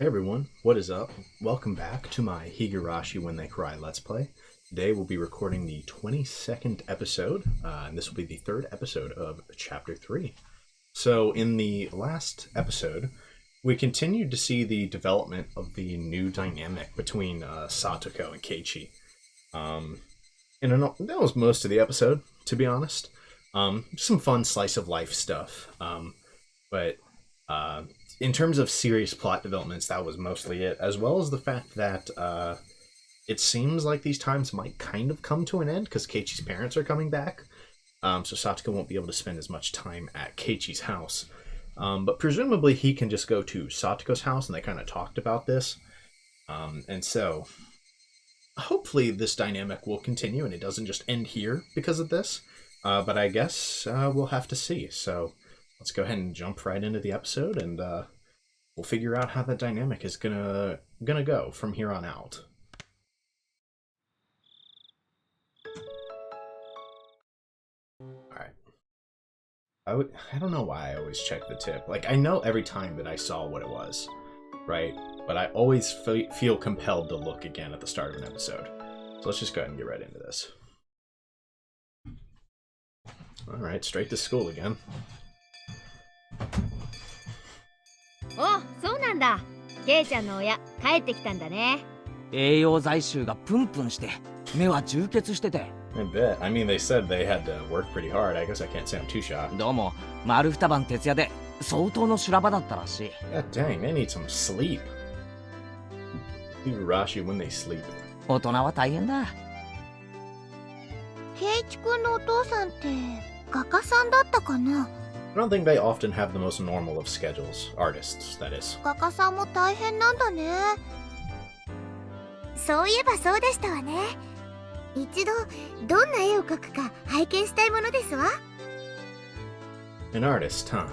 Hey everyone, what is up? Welcome back to my Higurashi When They Cry Let's Play. Today we'll be recording the 22nd episode, and this will be the third episode of Chapter 3. So in the last episode, we continued to see the development of the new dynamic between Satoko and Keichi. And that was most of the episode, to be honest. Some fun slice of life stuff, but in terms of serious plot developments, that was mostly it, as well as the fact that it seems like these times might kind of come to an end because Keiichi's parents are coming back. So Satoko won't be able to spend as much time at Keiichi's house. But presumably he can just go to Satoko's house, and they kind of talked about this. And so hopefully this dynamic will continue and it doesn't just end here because of this. But I guess we'll have to see. So let's go ahead and jump right into the episode, and we'll figure out how that dynamic is gonna go from here on out. Alright. I don't know why I always check the tip. Like, I know every time that I saw what it was, right? But I always feel compelled to look again at the start of an episode. So let's just go ahead and get right into this. Alright, straight to school again. お、そうなんだ。ケイちゃんの親、帰ってきたんだね。栄養剤臭がプンプンして、目は充血してて。I bet. I mean, they said they had to work pretty hard. I guess I can't say I'm too shocked. どうも、丸二晩徹夜で相当の修羅場だったらしい。God dang, they need some sleep. Higurashi when they sleep. 大人は大変だ。ケイチ君のお父さんって画家さんだったかな。 I don't think they often have the most normal of schedules. Artists, that is. 画家さんも大変なんだね。そういえばそうでしたわね。一度どんな絵を描くか拝見したいものですわ。 An artist, huh?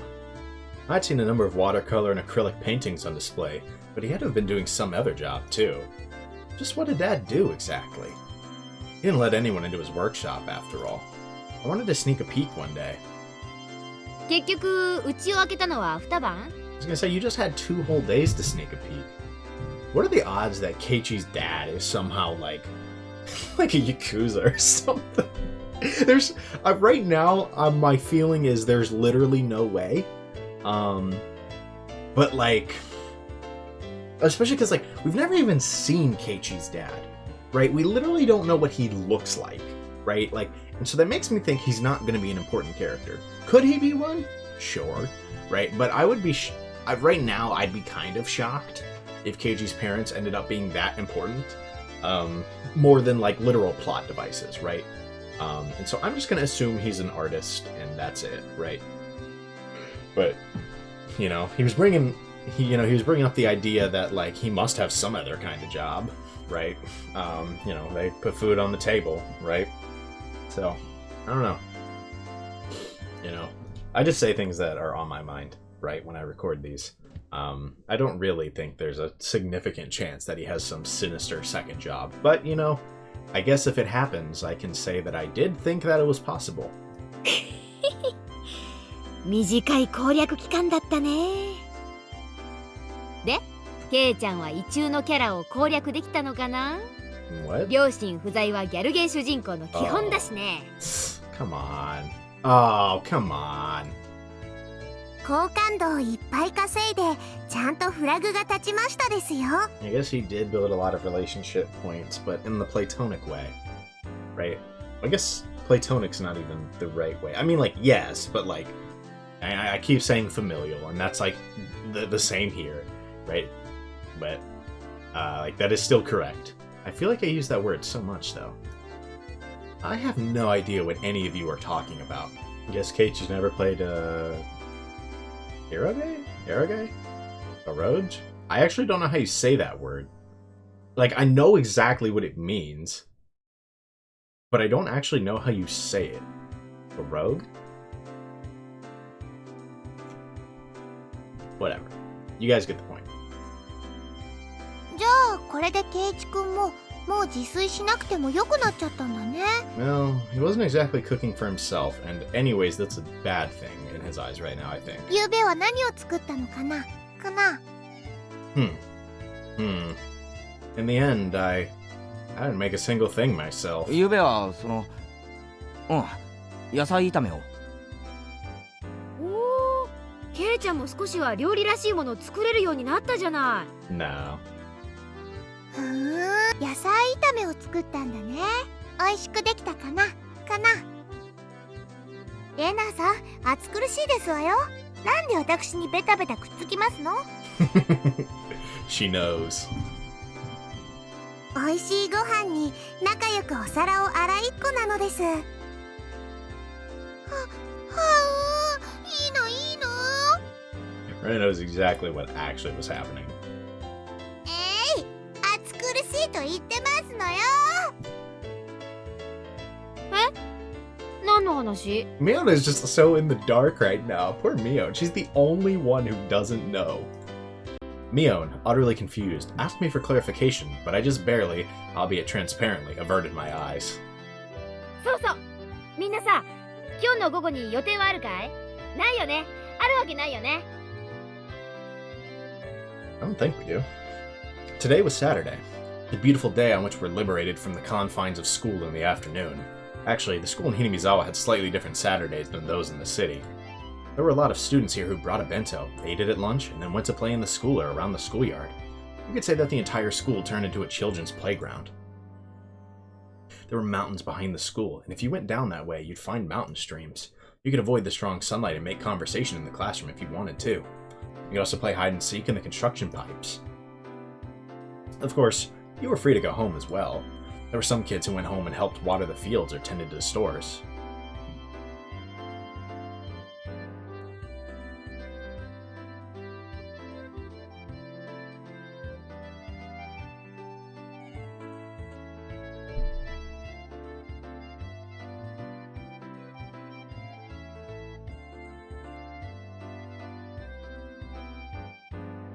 I'd seen a number of watercolor and acrylic paintings on display, but he had to have been doing some other job too. Just what did Dad do exactly? He didn't let anyone into his workshop after all. I wanted to sneak a peek one day. 結局、家を開けたのは二晩？ I was gonna say, you just had 2 whole days to sneak a peek. What are the odds that Keiichi's dad is somehow like a Yakuza or something? There's right now, my feeling is there's literally no way. But like, especially because like we've never even seen Keiichi's dad, right? We literally don't know what he looks like, right? Like, and so that makes me think he's not going to be an important character. Could he be one? Sure, right? But I would be right now. I'd be kind of shocked if Keiichi's parents ended up being that important, more than like literal plot devices, right? And so I'm just gonna assume he's an artist, and that's it, right? But he was bringing up the idea that like he must have some other kind of job, right? They put food on the table, right? So I don't know. I just say things that are on my mind, right, when I record these. I don't really think there's a significant chance that he has some sinister second job. But, I guess if it happens, I can say that I did think that it was possible. 短い攻略期間だったね。で、ケイちゃんは異中のキャラを攻略できたのかな？ What? 両親不在はギャルゲー主人公の基本だしね。Come on. Oh, come on. 好感度をいっぱい稼いでちゃんとフラグが立ちましたですよ。 I guess he did build a lot of relationship points, but in the platonic way, right? I guess platonic's not even the right way. I mean, like, yes, but like, I keep saying familial, and that's like the same here, right? But like that is still correct. I feel like I use that word so much, though. I have no idea what any of you are talking about. I guess Keiichi's never played Eroge? Eroge? I actually don't know how you say that word. Like, I know exactly what it means, but I don't actually know how you say it. Eroge? Whatever. You guys get the point. じゃあこれでケイチ君ももう自炊しなくてもよくなっちゃったんだね。 Well, he wasn't exactly cooking for himself, and anyways, that's a bad thing in his eyes right now, I think. ゆうべは何を作ったのかな？ In the end, I didn't make a single thing myself. ゆうべは野菜炒めを。おお、ケイちゃんも少しは料理らしいものを作れるようになったじゃない。No. 野菜炒めを作ったんだね。美味しくできたかなレナさん、暑苦しいですわよ。なんで私にベタベタくっつきますの？ She knows. 美味しいご飯に仲良くお皿を洗いっこなのです。いいの。Ren knows exactly what actually was happening. 暑苦しいと言ってますのよ。何の話？ Mion is just so in the dark right now. Poor Mion. She's the only one who doesn't know. Mion, utterly confused, asked me for clarification, but I just barely, albeit transparently, averted my eyes. そうそう。みんなさ、今日の午後に予定はあるかい？ないよね。あるわけないよね。I don't think we do. Today was Saturday, the beautiful day on which we're liberated from the confines of school in the afternoon. Actually, the school in Hinimizawa had slightly different Saturdays than those in the city. There were a lot of students here who brought a bento, ate it at lunch, and then went to play in the school or around the schoolyard. You could say that the entire school turned into a children's playground. There were mountains behind the school, and if you went down that way, you'd find mountain streams. You could avoid the strong sunlight and make conversation in the classroom if you wanted to. You could also play hide and seek in the construction pipes. Of course, you were free to go home as well. There were some kids who went home and helped water the fields or tended to the stores.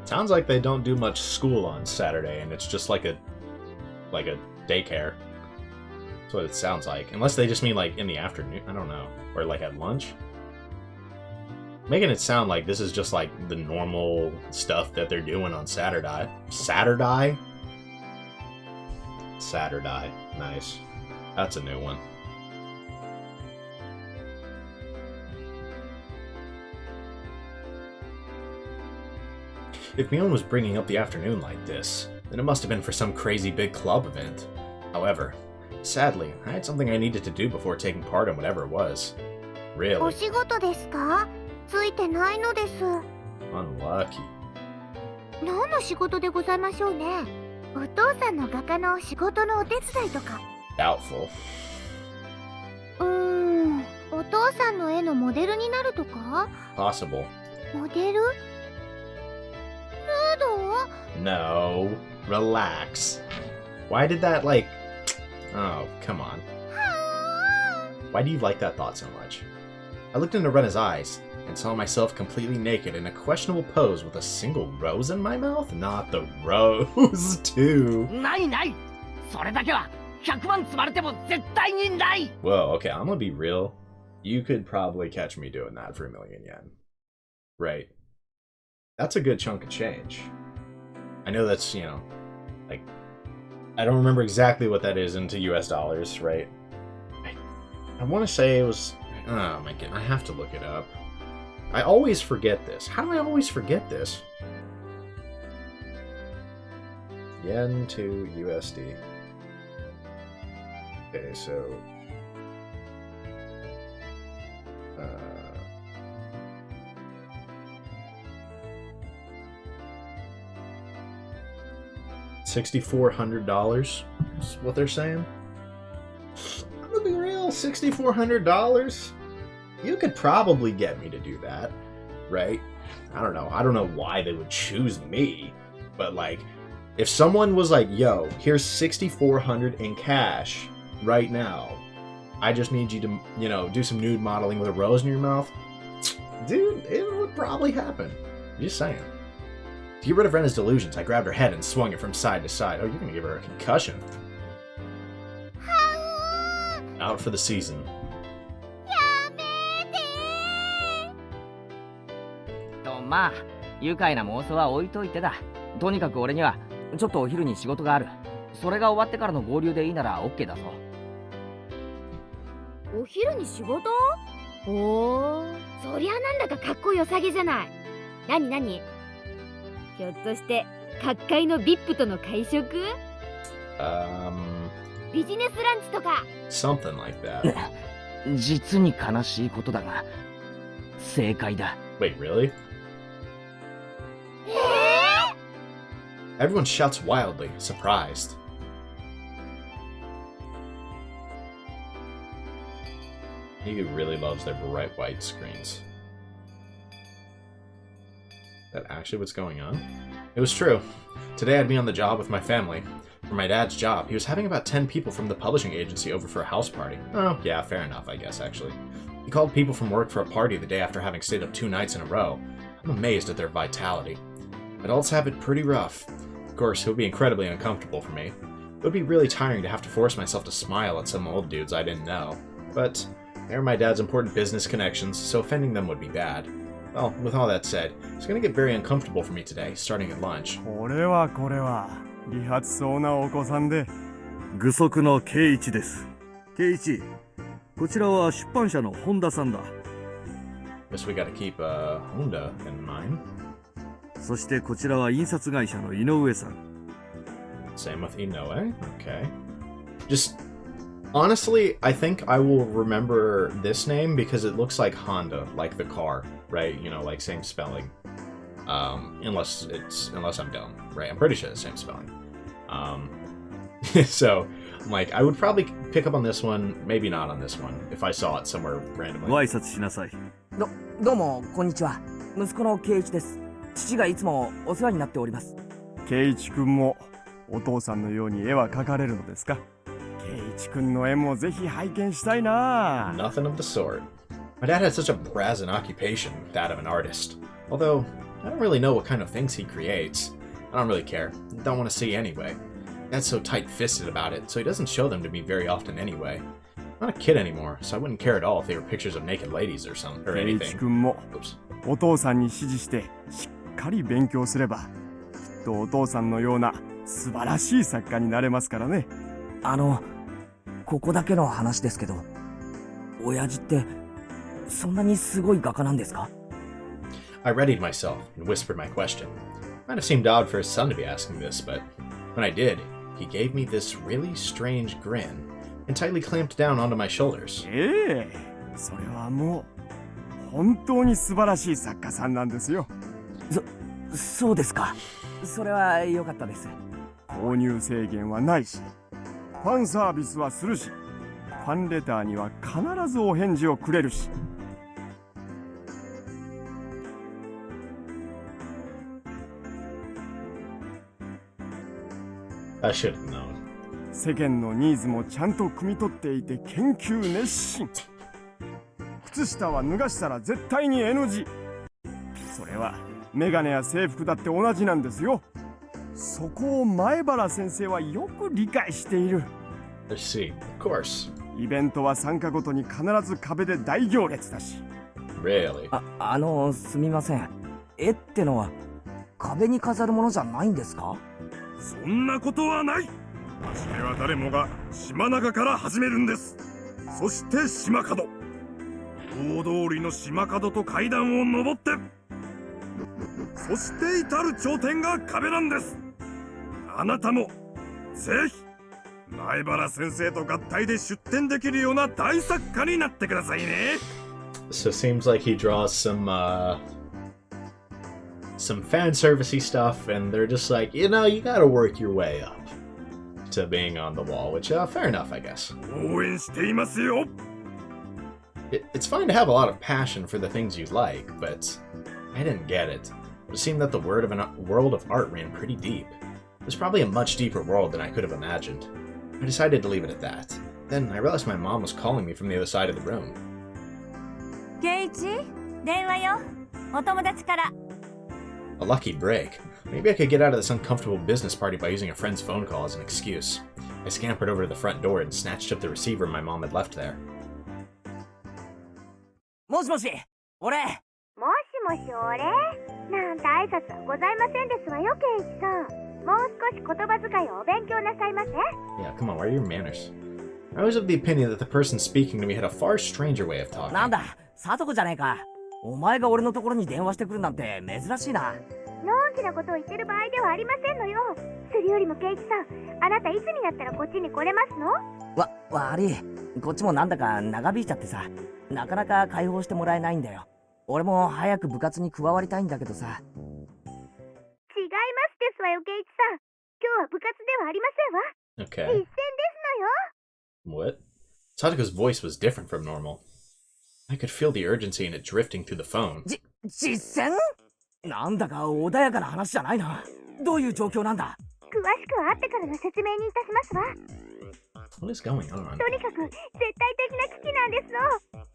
Sounds like they don't do much school on Saturday, and it's just like a daycare. That's what it sounds like. Unless they just mean like in the afternoon. I don't know. Or like at lunch. Making it sound like this is just like the normal stuff that they're doing on Saturday. Saturday? Saturday. Nice. That's a new one. If Mion was bringing up the afternoon like this, then it must have been for some crazy big club event. However, sadly, I had something I needed to do before taking part in whatever it was. お Really? 仕事ですか？ついてないのです。 Unlucky. 何の仕事でございましょうね。お父さんの画家の仕事のお手伝いとか。 Doubtful. お父さんの絵のモデルになるとか？ Possible. モデル？ヌード？ No. Relax. Why did that, like... Oh, come on. Why do you like that thought so much? I looked into Rena's eyes and saw myself completely naked in a questionable pose with a single rose in my mouth? Not the rose, too. ないない。それだけは100万積まれても絶対にない。 Whoa, okay, I'm gonna be real. You could probably catch me doing that for 1,000,000 yen. Right. That's a good chunk of change. I know that's, like... I don't remember exactly what that is into US dollars, right? I want to say it was... Oh my god, I have to look it up. I always forget this. How do I always forget this? Yen to USD. Okay, so... $6,400 is what they're saying. I'm gonna be real, $6,400? You could probably get me to do that, right? I don't know why they would choose me, but like, if someone was like, yo, here's $6,400 in cash right now, I just need you to, do some nude modeling with a rose in your mouth, dude, it would probably happen. Just saying. To get rid of Rena's delusions, I grabbed her head and swung it from side to side. Oh, you're gonna give her a concussion. Out for the season. とまあ愉快な妄想は置いといてだ。とにかく俺にはちょっとお昼に仕事がある。それが終わってからの合流でいいなら OK だぞ。お昼に仕事？おー、そりゃなんだかかっこよさげじゃない。なになに？ひょっとして各界の VIP との会食？ビジネスランチとか。Something like that. 実に悲しいことだが、正解だ。Wait, really? Everyone shouts wildly, surprised. He really loves their bright white screens. That actually what's going on? It was true. Today I'd be on the job with my family. For my dad's job, he was having about 10 people from the publishing agency over for a house party. Oh, yeah, fair enough, I guess, actually. He called people from work for a party the day after having stayed up 2 nights in a row. I'm amazed at their vitality. Adults have it pretty rough. Of course, it would be incredibly uncomfortable for me. It would be really tiring to have to force myself to smile at some old dudes I didn't know. But they are my dad's important business connections, so offending them would be bad. Well, with all that said, it's going to get very uncomfortable for me today, starting at lunch. これは利発そうなお子さんで。具足の圭一です。圭一、こちらは出版社の本田さんだ。Guess we gotta keep Honda in mind. そしてこちらは印刷会社の井上さん。Same with Inoue. Okay. Just honestly, I think I will remember this name because it looks like Honda, like the car, right? You know, like same spelling. Unless I'm dumb, right? I'm pretty sure it's the same spelling. So, like, I would probably pick up on this one, maybe not on this one, if I saw it somewhere randomly. ご挨拶しなさい。どうもこんにちは。息子の圭一です。父がいつもお世話になっております。圭一くんもお父さんのように絵は描かれるのですか？圭一くんの絵もぜひ拝見したいな。 Nothing of the sort. My dad has such a brazen occupation, that of an artist. Although, I don't really know what kind of things he creates. I don't really care. Don't want to see anyway. Dad's so tight-fisted about it, so he doesn't show them to me very often anyway. I'm not a kid anymore, so I wouldn't care at all if they were pictures of naked ladies or something, or 圭 anything. 一くんも Oops. お父さんに指示してしっかり勉強すれば、きっとお父さんのような素晴らしい作家になれますからね。ここだけの話ですけど、親父ってそんなにすごい画家なんですか？ I readied myself and whispered my question. Might have seemed odd for his son to be asking this, but when I did, he gave me this really strange grin and tightly clamped down onto my shoulders. それはもう本当に素晴らしい作家さんなんですよ。そうですか。それは良かったです。購入制限はないし、ファンサービスはするし、ファンレターには必ずお返事をくれるし。I should have known. 世間のニーズもちゃんと汲み取っていて研究熱心。靴下は脱がしたら絶対に NG。それはメガネや制服だって同じなんですよ。そこを前原先生はよく理解している。I see. Of course. イベントは参加ごとに必ず壁で大行列だし。Really? すみません。絵ってのは壁に飾るものじゃないんですか？そんなことはない。初めは誰もが島中から始めるんです。そして島角、大通りの島角と階段を登って、そして至る頂点が壁なんです。あなたもぜひ前原先生と合体で出展できるような大作家になってくださいね。 So it seems like he draws some fan servicey stuff, and they're just like, you know, you gotta work your way up to being on the wall, which fair enough, I guess. 応援していますよ。It's fine to have a lot of passion for the things you like, but I didn't get it. It seemed that the world of art ran pretty deep. There's probably a much deeper world than I could have imagined. I decided to leave it at that. Then I realized my mom was calling me from the other side of the room. 圭一、電話よ。お友達から。A lucky break. Maybe I could get out of this uncomfortable business party by using a friend's phone call as an excuse. I scampered over to the front door and snatched up the receiver my mom had left there. もしもし、俺。もしもし俺なんて挨拶はございませんですわよ、圭一さん。もう少し言葉遣いをお勉強なさいませ。 Yeah, come on, where are your manners? I was of the opinion that the person speaking to me had a far stranger way of talking. なんだ、サトコじゃねえか。お前が俺のところに電話してくるなんて珍しいな。のんきなことを言ってる場合ではありませんのよ。それよりもケイチさん、あなたいつになったらこっちに来れますの？悪い。こっちもなんだか長引いちゃってさ、なかなか解放してもらえないんだよ。俺も早く部活に加わりたいんだけどさ。違いますですわよ、ケイチさん。今日は部活ではありませんわ。 Okay. 一戦ですのよ。 What? Satoko's voice was different from normal. I could feel the urgency in it drifting through the phone. 実戦？なんだか穏やかな話じゃないな。どういう状況なんだ？詳しくは会ってからの説明にいたしますわ。 What is going on? とにかく絶対的な危機なんですの。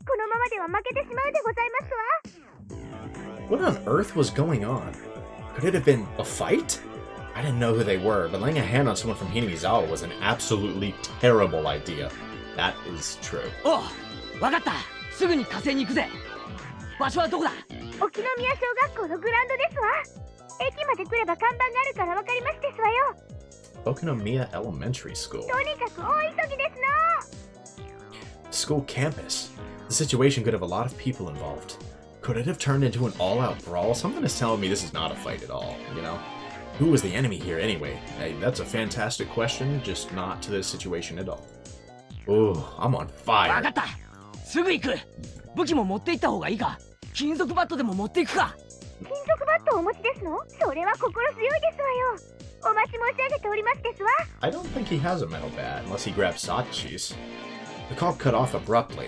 このままでは負けてしまうでございますわ。 What on earth was going on? Could it have been a fight? I didn't know who they were, but laying a hand on someone from Hinimizawa was an absolutely terrible idea. That is true. おう、わかった。すぐに火星に行くぜ。場所はどこだ？沖宮小学校のグラウンドですわ。駅まで来れば看板があるからわかりますですわよ。 Okinomiya Elementary School. とにかく大急ぎですの。 School campus. The situation could have a lot of people involved. Could it have turned into an all-out brawl? Something is telling me this is not a fight at all, you know? Who was the enemy here anyway? Hey, that's a fantastic question, just not to this situation at all. Ooh, I'm on わ fire. かった。すぐ行く。武器も持って行った方がいいか。金属バットでも持っていくか。金属バットをお持ちですの？それは心強いですわよ。お待ち申し上げておりますですわ。 I don't think he has a metal bat, unless he grabs Sachi's. The call cut off abruptly.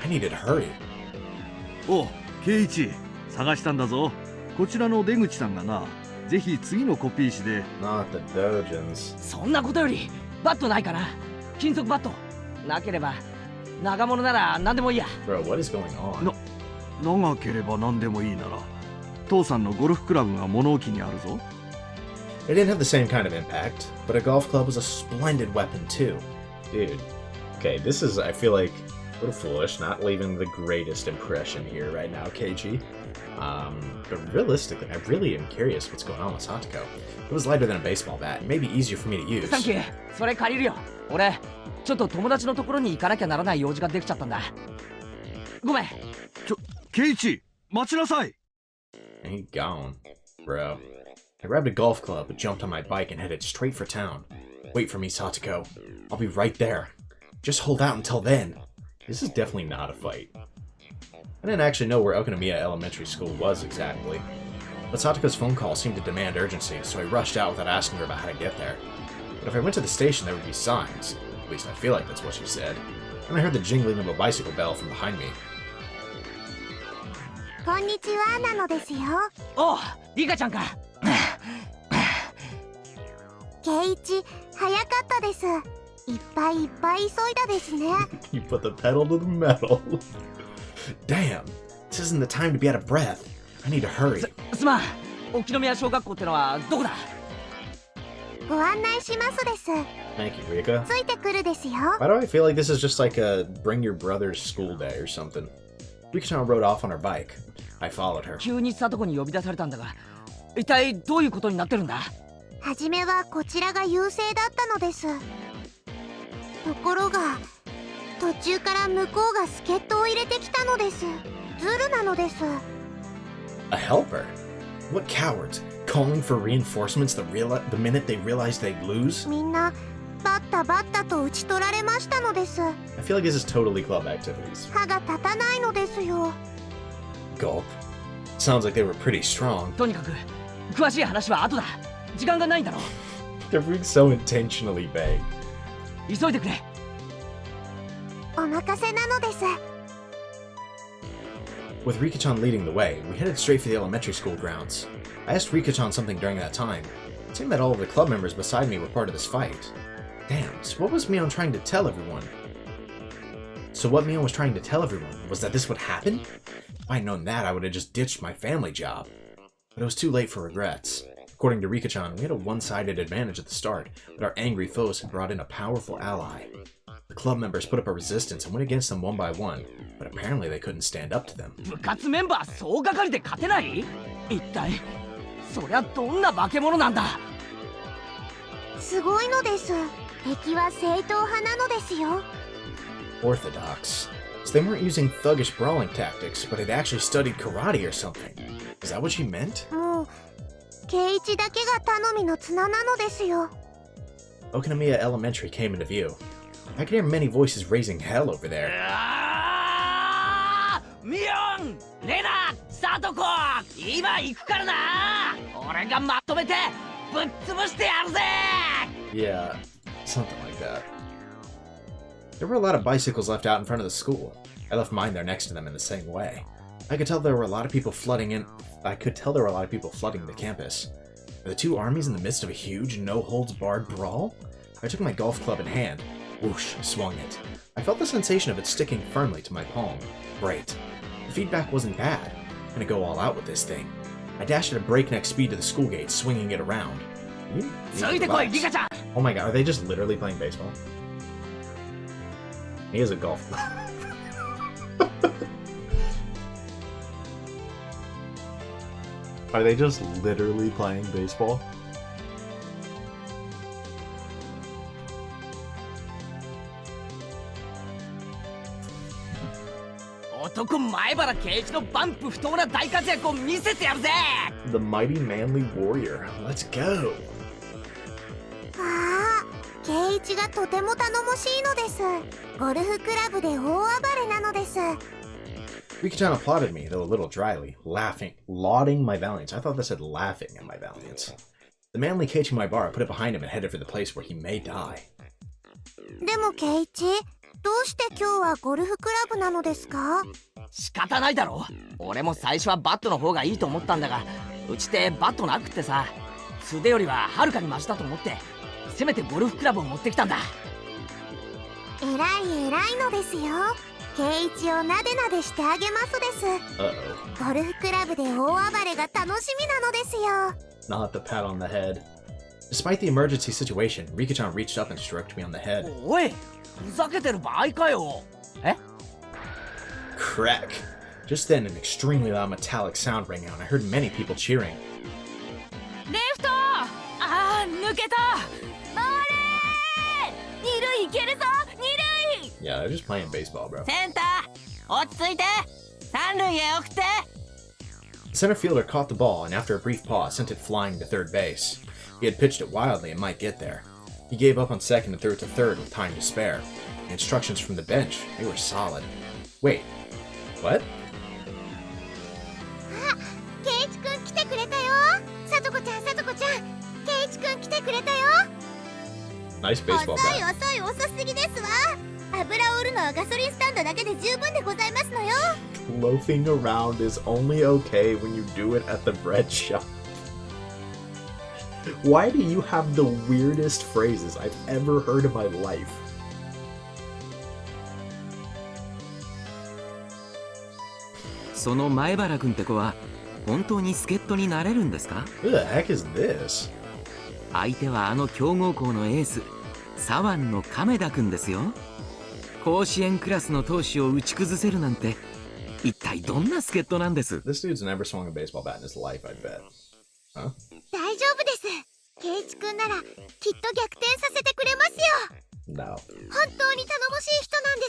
I needed to hurry. おう、ケイチ、探したんだぞ。こちらの出口さんがな、ぜひ次のコピー紙で。 Not the Dojins. そんなことよりバットないかな。金属バットなければ長物なら何でもいいや。 Bro, what is going on? 長ければ何でもいいなら、父さんのゴルフクラブが物置にあるぞ。 It didn't have the same kind of impact, but a golf club was a splendid weapon too. Dude. Okay, this is, I feel like, a little foolish, not leaving the greatest impression here right now, Keichi. But realistically, I really am curious what's going on with Satoko. It was lighter than a baseball bat, and maybe easier for me to use. サンキュー。それ借りるよ。俺ちょっと友達のところに行かなきゃならない用事ができちゃったんだ。ごめん。ケイチ、待ちなさい。 And he gone, bro. I grabbed a golf club, jumped on my bike, and headed straight for town. Wait for me, Satoko. I'll be right there. Just hold out until then. This is definitely not a fight. I didn't actually know where Okinomiya Elementary School was exactly, but Satoko's phone call seemed to demand urgency, so I rushed out without asking her about how to get there. But if I went to the station, there would be signs. At least I feel like that's what she said. And I heard the jingling of a bicycle bell from behind me. こんにちはなのですよ。おう、リカちゃんか。ケイチ、早かったです。いっぱいいっぱい急いだですね。You put the pedal to the metal. Damn, this isn't the time to be out of breath. I need to hurry. すまん。沖宮小学校ってのはどこだ？ご案内しますです。 Thank you, Rika. ついてくるですよ。 Why do I feel like this is just like a bring your brother's school day or something? Rika-chan rode off on her bike. I followed her. 急にサトコに呼び出されたんだが、一体どういうことになってるんだ？はじめはこちらが優勢だったのです。ところが途中から向こうが助っ人を入れてきたのです。ズルなのです。 A helper? What cowards? Calling for reinforcements the minute they realized they'd lose? みんなバッタバッタと打ち取られましたのです。 I feel like this is totally club activities. 歯が立たないのですよ。 Gulp. Sounds like they were pretty strong. とにかく詳しい話は後だ。時間がないんだろ。 They're being so intentionally vague. 急いでくれ。お任せなのです。 With Rika-chan leading the way, we headed straight for the elementary school grounds. I asked Rika-chan something during that time. It seemed that all of the club members beside me were part of this fight. Damn, so what was Mion trying to tell everyone? Was that this would happen? If I'd known that, I would have just ditched my family job. But it was too late for regrets. According to Rika-chan, we had a one-sided advantage at the start, but our angry foes had brought in a powerful ally. The club members put up a resistance and went against them one by one, but apparently they couldn't stand up to them. 部活メンバー総がかりで勝てない？一体そりゃどんな化け物なんだ？すごいのです。敵は正統派なのですよ。 Orthodox. So they weren't using thuggish brawling tactics, but had actually studied karate or something. Is that what she meant? もう圭一だけが頼みの綱なのですよ。 Okinomiya Elementary came into view. I could hear many voices raising hell over there. ミオン、レナ、サトコ、今行くからな。俺がまとめてぶっ潰してやるぜ。 Yeah, something like that. There were a lot of bicycles left out in front of the school. I left mine there next to them in the same way. I could tell there were a lot of people flooding the campus. Are the two armies in the midst of a huge, no-holds-barred brawl? I took my golf club in hand. Whoosh, swung it. I felt the sensation of it sticking firmly to my palm. Great. The feedback wasn't bad. I'm gonna go all out with this thing. I dashed at a breakneck speed to the school gate, swinging it around. Oh my god, are they just literally playing baseball? He has a golf club. Are they just literally playing baseball? The mighty manly warrior. Let's go. ああ、圭一がとても頼もしいのです。ゴルフクラブで大暴れなのです。 Riki-chan applauded me, though a little dryly, lauding my valiance. I thought that said laughing at my valiance. The manly Keichi my bar put it behind him and headed for the place where he may die. でも圭一、どうして今日はゴルフクラブなのですか？仕方ないだろ。俺も最初はバットの方がいいと思ったんだが、うちってバットなくってさ、素手よりははるかにマシだと思って、せめてゴルフクラブを持ってきたんだ。偉いのですよ。圭一をなでなでしてあげますです。ゴルフクラブで大暴れが楽しみなのですよ。 Not the pat on the head. Despite the emergency situation, Riki-chan reached up and stroked me on the head. おい、ふざけてる場合かよ。え？ Crack. Just then, an extremely loud metallic sound rang out, and I heard many people cheering. レフト、あー抜けた。回れ、二塁行けるぞ、二塁。 Yeah, they're just playing baseball, bro. センター、落ち着いて。三塁へ送って。 The center fielder caught the ball, and after a brief pause, sent it flying to third base. He had pitched it wildly and might get there. He gave up on second and threw it to third with time to spare. The instructions from the bench, they were solid. Wait, what? あ、圭一くん来てくれたよ。さとこちゃん、圭一くん来てくれたよ。 Nice baseball bat. 遅すぎですわ。油を売るのはガソリンスタンドだけで十分でございますのよ。 Loafing around is only okay when you do it at the bread shop. Why do you have the weirdest phrases I've ever heard in my life? その前原君って子は本当に助っ人になれるんですか？ Who the heck is this? 相手はあの強豪校のエース左腕の亀田君ですよ。甲子園クラスの投手を打ち崩せるなんて一体どんな助っ人なんです？ This dude's never swung a baseball bat in his life, I bet. Huh? 大丈夫です。圭一くんならきっと逆転させてくれますよ。 No. 本当に頼もしい人なんで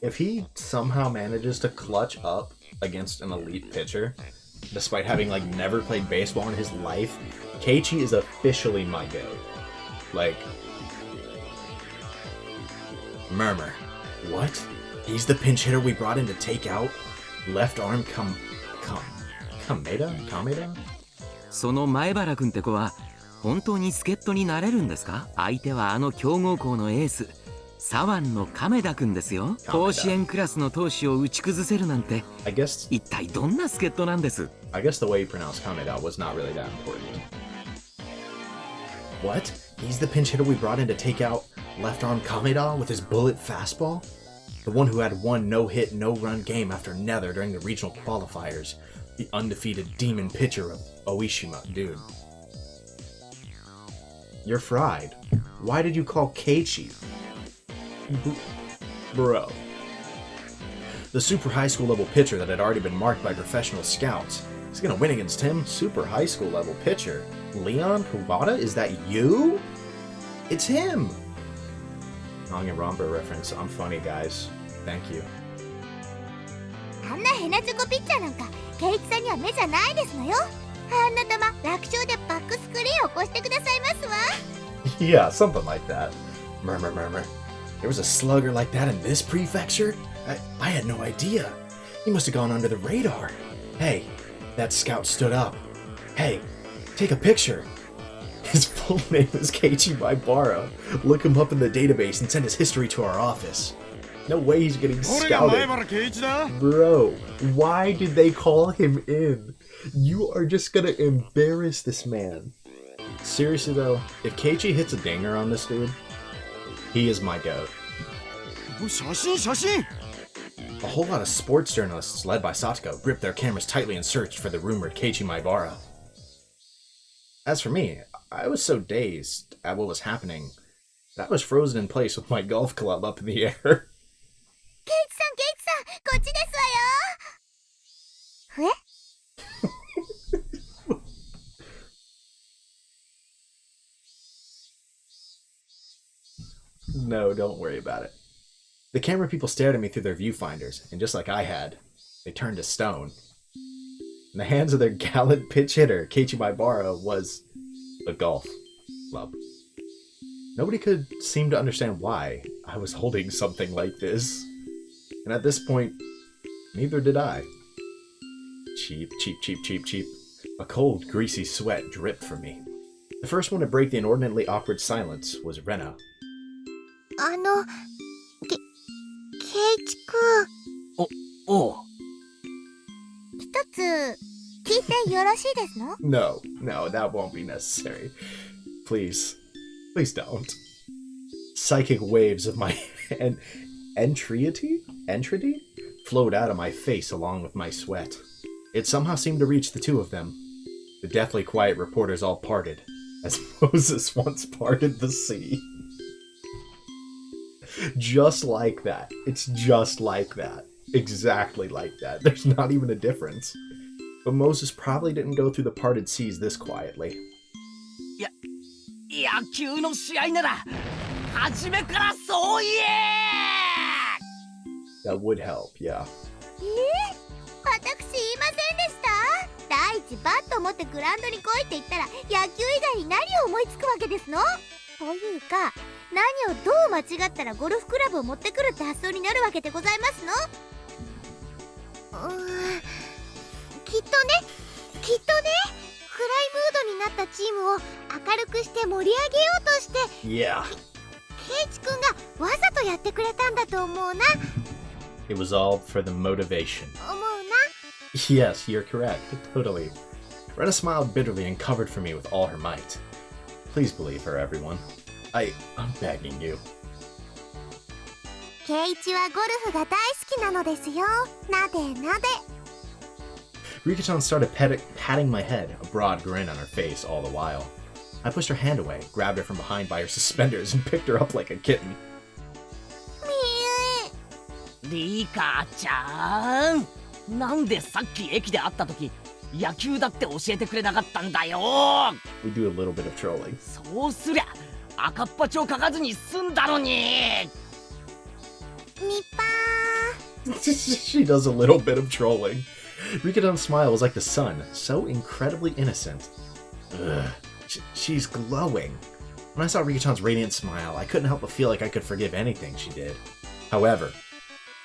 す。 If he somehow manages to clutch up against an elite pitcher, despite having like never played baseball in his life, Keiichi is officially my goat. Like, murmur. What? He's the pinch hitter we brought in to take out? Left arm Kameda? その前原君って子は本当に助っ人になれるんですか？相手はあの強豪校のエース左腕の亀田君ですよ。甲子園クラスの投手を打ち崩せるなんて一体どんな助っ人なんです？ I guess the way you pronounce Kameda was not really that important. What? He's the pinch hitter we brought in to take out left arm Kameda with his bullet fastball? The one who had one no-hit, no-run game after another during the regional qualifiers. The undefeated demon pitcher of Oishima. Dude. You're fried. Why did you call Keiichi? Bro. The super high school level pitcher that had already been marked by professional scouts. He's gonna win against him? Super high school level pitcher. Leon Kubata? Is that you? It's him! Danganronpa reference. I'm funny, guys. Thank you. あんなヘナチョコピッチャーなんかケイチさんには目じゃないですのよ。あんな玉楽勝でバックスクリーンを起こしてくださいますわ。Yeah, something like that. Murmur, murmur. There was a slugger like that in this prefecture? I had no idea. He must have gone under the radar. Hey, that scout stood up. Hey, take a picture. His full name is Keichi Maibara. Look him up in the database and send his history to our office. No way he's getting scouted. Bro, why did they call him in? You are just gonna embarrass this man. Seriously though, if Keiichi hits a dinger on this dude, he is my goat. A whole lot of sports journalists, led by Satoko, gripped their cameras tightly and searched for the rumored Keiichi Maibara. As for me, I was so dazed at what was happening that I was frozen in place with my golf club up in the air. ケイチさん、こっちですわよ。No, don't worry about it. The camera people stared at me through their viewfinders, and just like I had, they turned to stone. In the hands of their gallant pitch hitter, Keiichi Maibara was a golf club. Nobody could seem to understand why I was holding something like this. And at this point, neither did I. Cheap, cheap, cheap, cheap, cheap. A cold, greasy sweat dripped from me. The first one to break the inordinately awkward silence was Rena. ケイチくん。おう。一つ聞いてよろしいですの？ No, that won't be necessary. Please don't. Psychic waves of my entreaty flowed out of my face along with my sweat. It somehow seemed to reach the two of them. The deathly quiet reporters all parted, as Moses once parted the sea. Just like that. It's just like that. Exactly like that. There's not even a difference. But Moses probably didn't go through the parted seas this quietly. 野球の試合なら初めからそう言え。 That would help, yeah. 私言いませんでした。第一バット持ってグラウンドに来いって言ったら野球以外に何を思いつくわけですの？というか何をどう間違ったらゴルフクラブを持ってくるって発想になるわけでございますの？きっとね暗いムードになったチームを明るくして盛り上げようとして Yeah. ケイチ君がわざとやってくれたんだと思うな。 It was all for the motivation. 思うな。 Yes, you're correct. Totally. Rena smiled bitterly and covered for me with all her might. Please believe her, everyone. I'm begging you. ケイチはゴルフが大好きなのですよ。なでなで。 Rika-chan started patting my head, a broad grin on her face all the while. I pushed her hand away, grabbed her from behind by her suspenders, and picked her up like a kitten. リカちゃん、なんでさっき駅で会った時野球だって教えてくれなかったんだよ。 We do a little bit of trolling. そうすりゃ赤っ端を書かずに済んだのに。ニパー。 She does a little bit of trolling. Rika-chan's smile was like the sun, so incredibly innocent. Ugh, she's glowing. When I saw Rika-chan's radiant smile, I couldn't help but feel like I could forgive anything she did. However,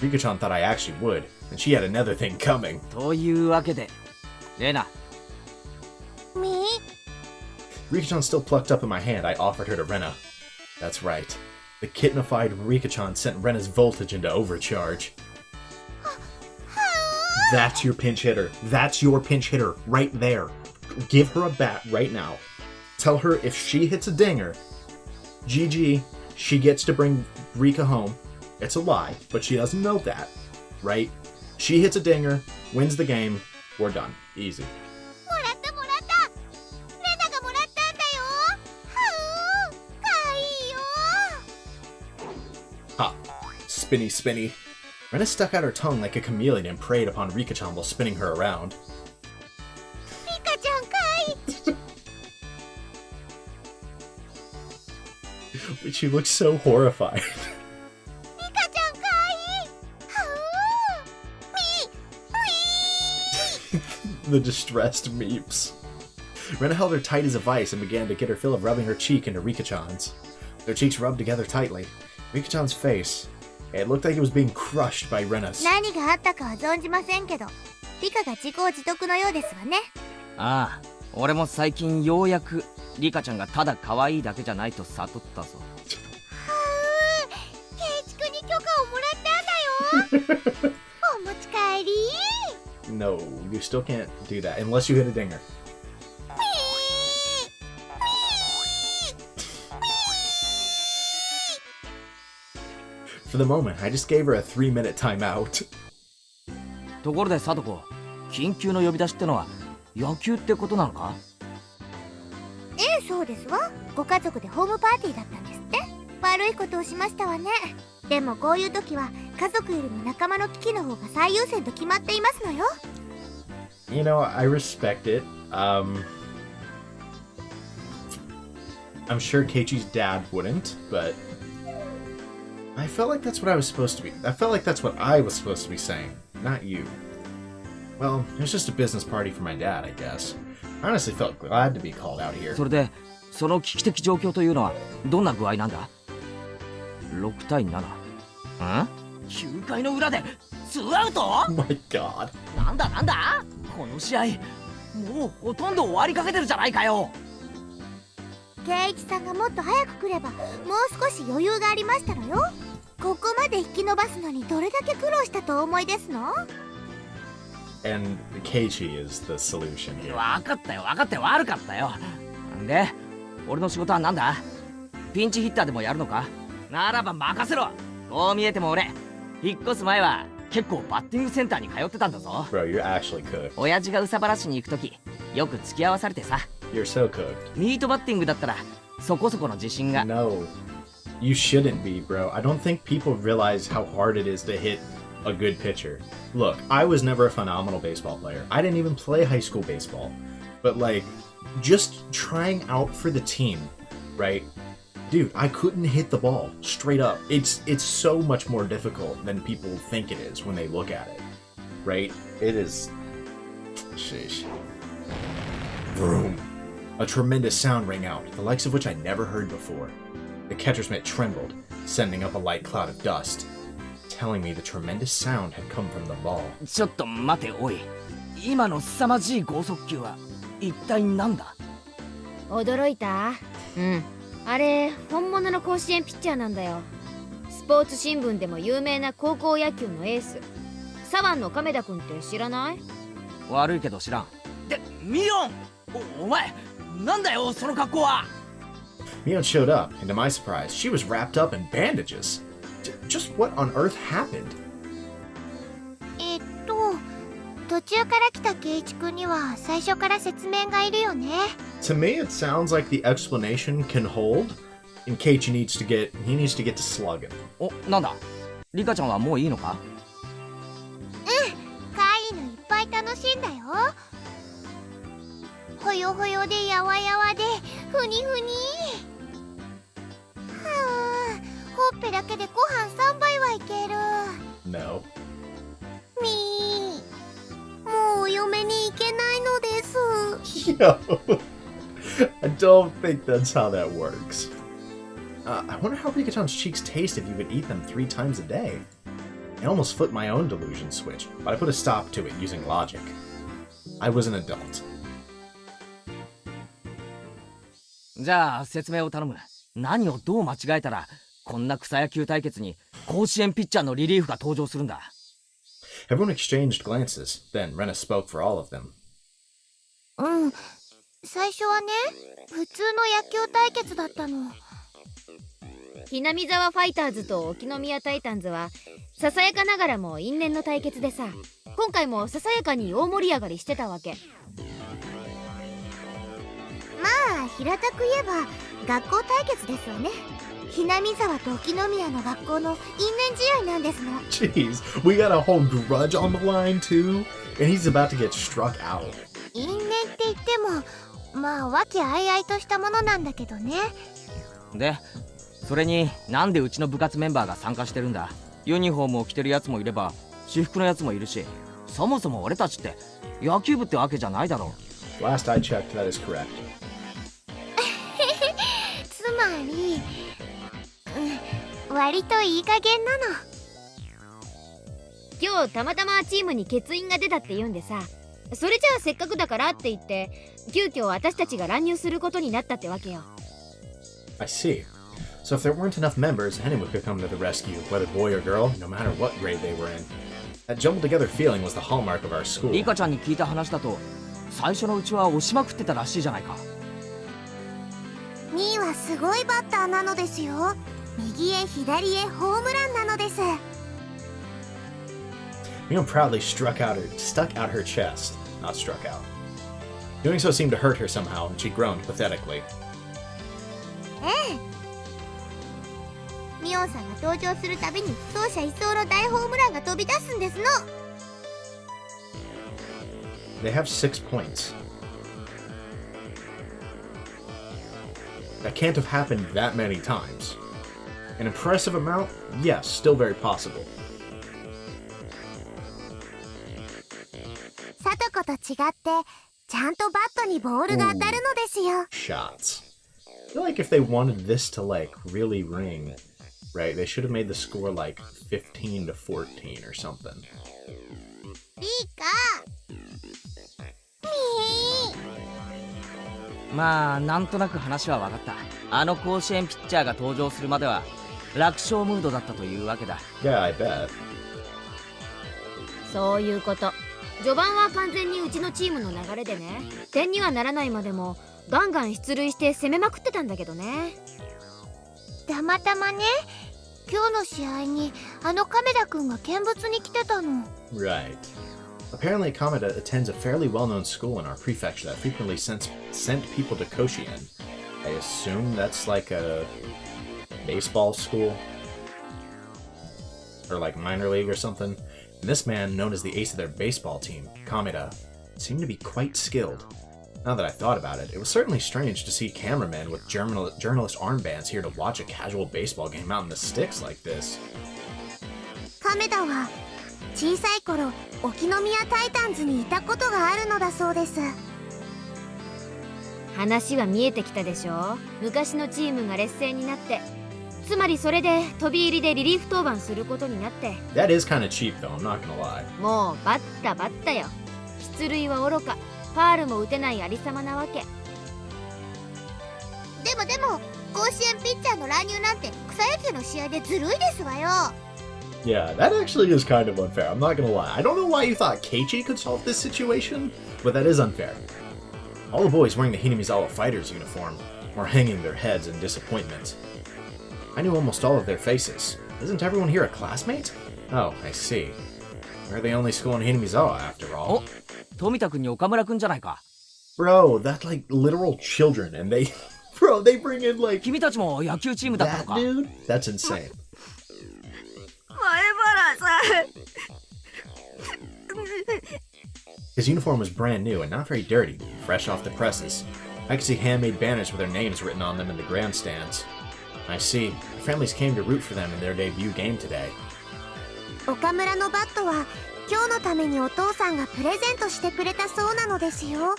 Rika-chan thought I actually would, and she had another thing coming. というわけで、レナ。Me? Rika-chan still plucked up in my hand. I offered her to Rena. That's right. The kittenified Rika-chan sent Rena's voltage into overcharge. That's your pinch hitter. That's your pinch hitter right there. Give her a bat right now. Tell her if she hits a dinger, GG, she gets to bring Rika home. It's a lie, but she doesn't know that, right? She hits a dinger, wins the game, we're done. Easy. もらったもらった。レナがもらったんだよ。はう、かわいいよ。 Ha! Spinny, spinny. Rena stuck out her tongue like a chameleon and preyed upon Rika-chan while spinning her around. リカちゃんかい。She looks so horrified. リカちゃんかわいい。はうー。 The distressed meeps. Rena held her tight as a vice and began to get her fill of rubbing her cheek into Rika-chan's. Their cheeks rubbed together tightly. Rika-chan's face, it looked like it was being crushed by Rena's. 何があったかは存じませんけど、リカが自業自得のようですわね。ああ、俺も最近ようやくリカちゃんがただ可愛いだけじゃないと悟ったぞ。はう、ケイチ君に許可をもらったんだよ。お持ち帰り。 No, you still can't do that unless you hit a dinger. For the moment, I just gave her a 3-minute timeout. ところでサトコ、緊急の呼び出しってのは野球ってことなのか？ええ、そうですわ。ご家族でホームパーティーだったんですって。悪いことをしましたわね。でもこういう時は家族よりも仲間の危機の方が最優先と決まっていますのよ。You know, I respect it. I'm sure Keiichi's dad wouldn't, but I felt like that's what I was supposed to be. I felt like that's what I was supposed to be saying, not you. Well, it was just a business party for my dad, I guess. I honestly felt glad to be called out here. それでその危機的状況というのはどんな具合なんだ？6対7。9回の裏で2アウト？ Oh my god. なんだなんだ？この試合もうほとんど終わりかけてるじゃないかよ。ケイチさんがもっと早く来ればもう少し余裕がありましたのよ。ここまで引き伸ばすのにどれだけ苦労したとお思いですの？ And Keiichi is the solution here. 分かったよ分かったよ、悪かったよ。で、俺の仕事はなんだ？ピンチヒッターでもやるのか？ならば任せろ。こう見えても俺引っ越す前は結構バッティングセンターに通ってたんだぞ。 Bro, you're actually cooked. 親父が憂さ晴らしに行くときよく付き合わされてさ。 You're so cooked. ミートバッティングだったらそこそこの自信が。 No, you shouldn't be, bro. I don't think people realize how hard it is to hit a good pitcher. Look, I was never a phenomenal baseball player. I didn't even play high school baseball. But like, just trying out for the team, right? Dude, I couldn't hit the ball straight up. It's so much more difficult than people think it is when they look at it, right? It is. Sheesh. Vroom. A tremendous sound rang out, the likes of which I never heard before. The catcher's mitt trembled, sending up a light cloud of dust, telling me the tremendous sound had come from the ball. ちょっと待ておい、今の凄まじい剛速球は一体なんだ？驚いた？うん。あれ、本物の甲子園ピッチャーなんだよ。スポーツ新聞でも有名な高校野球のエース。左腕の亀田君って知らない？悪いけど知らん。で、ミヨン！お前、なんだよ、その格好は！ Mion showed up, and to my surprise, she was wrapped up in bandages. Just what on earth happened? 途中から来たケイチ君には最初から説明がいるよね。To me, it sounds like the explanation can hold, and Keiichi needs to get to slugging. お、なんだ？リカちゃんはもういいのか？可愛いのいっぱい楽しんだよ。ほよほよでやわやわでふにふに。ほっぺだけでご飯3杯はいける。 No. みー、もうお嫁に行けないのです。Yo, I don't think that's how that works. I wonder how Rika-chan's cheeks taste if you could eat them 3 times a day. I almost flipped my own delusion switch, but I put a stop to it using logic. I was an adult. じゃあ説明を頼む。何をどう間違えたらこんな草野球対決に甲子園ピッチャーのリリーフが登場するんだ。 Everyone exchanged glances, then Rena spoke for all of them. うん、最初はね、普通の野球対決だったの。Hinimizawaファイターズと沖宮タイタンズはささやかながらも因縁の対決でさ、今回もささやかに大盛り上がりしてたわけ。まあ平たく言えば学校対決ですわね。Hinimizawaと沖宮の学校の因縁試合なんですの。 Jeez, we got a whole grudge on the line too, and he's about to get struck out. 因縁って言ってもまあ和気あいあいとしたものなんだけどね。で、それになんでうちの部活メンバーが参加してるんだ。ユニフォームを着てるやつもいれば私服のやつもいるし、そもそも俺たちって野球部ってわけじゃないだろう。Last I checked, that is correct. つまり、割といい加減なの。今日たまたまチームに欠員が出たって言うんでさ、それじゃあせっかくだからって言って急遽私たちが乱入することになったってわけよ。 I see. So if there weren't enough members, anyone could come to the rescue, whether boy or girl, no matter what grade they were in. That jumbled together feeling was the hallmark of our school. リカちゃんに聞いた話だと、最初のうちは押しまくってたらしいじゃないか。ミーはすごいバッターなのですよ。右へ左へホームランなのです。Mio proudly stuck out her chest, not struck out. Doing so seemed to hurt her somehow, and she groaned pathetically. ええ。ミオンさんが登場するたびに走者一掃の大ホームランが飛び出すんですの。They have 6 points. That can't have happened that many times. An impressive amount? Yes, still very possible. サトコと違ってちゃんとバットにボールが当たるのですよ。Shots. I feel like if they wanted this to like really ring, right, they should have made the score like 15 to 14 or something. いいか。まあなんとなく話は分かった。あの甲子園ピッチャーが登場するまでは楽勝ムードだったというわけだ。Yeah, I bet. そういうこと。序盤は完全にうちのチームの流れでね、点にはならないまでもガンガン出塁して攻めまくってたんだけどね。たまたまね、今日の試合にあの亀田くんが見物に来てたの。 Right. Apparently, Kameda attends a fairly well-known school in our prefecture that frequently sent people to Koshien. I assume that's like a baseball school? Or like minor league or something? And this man, known as the ace of their baseball team, Kameda, seemed to be quite skilled. Now that I thought about it, it was certainly strange to see cameramen with journalist armbands here to watch a casual baseball game out in the sticks like this. 亀田は小さい頃沖宮タイタンズにいたことがあるのだそうです。話は見えてきたでしょ。昔のチームが劣勢になって、つまりそれで飛び入りでリリーフ登板することになって。 That is kind of cheap though, I'm not gonna lie. もうバッタよ。出塁は愚か、ファールも打てないありさまなわけ。でも甲子園ピッチャーの乱入なんて草野球の試合でずるいですわよ。 Yeah, that actually is kind of unfair, I'm not gonna lie. I don't know why you thought Keichi could solve this situation, but that is unfair. All the boys wearing the Hinimizawa fighters uniform were hanging their heads in disappointment. I knew almost all of their faces. Isn't everyone here a classmate? Oh, I see. We're the only school in Hinimizawa after all. 富田君に岡村君じゃないか。 Bro, that's like literal children and they... Bro, they bring in like... 君たちも野球チームだったの That か。 dude? That's insane. 前原さん。 His uniform was brand new and not very dirty, fresh off the presses. I could see handmade banners with their names written on them in the grandstands. I see. The families came to root for them in their debut game today. 岡村のバットは今日のためにお父さんがプレゼントしてくれたそうなのですよ。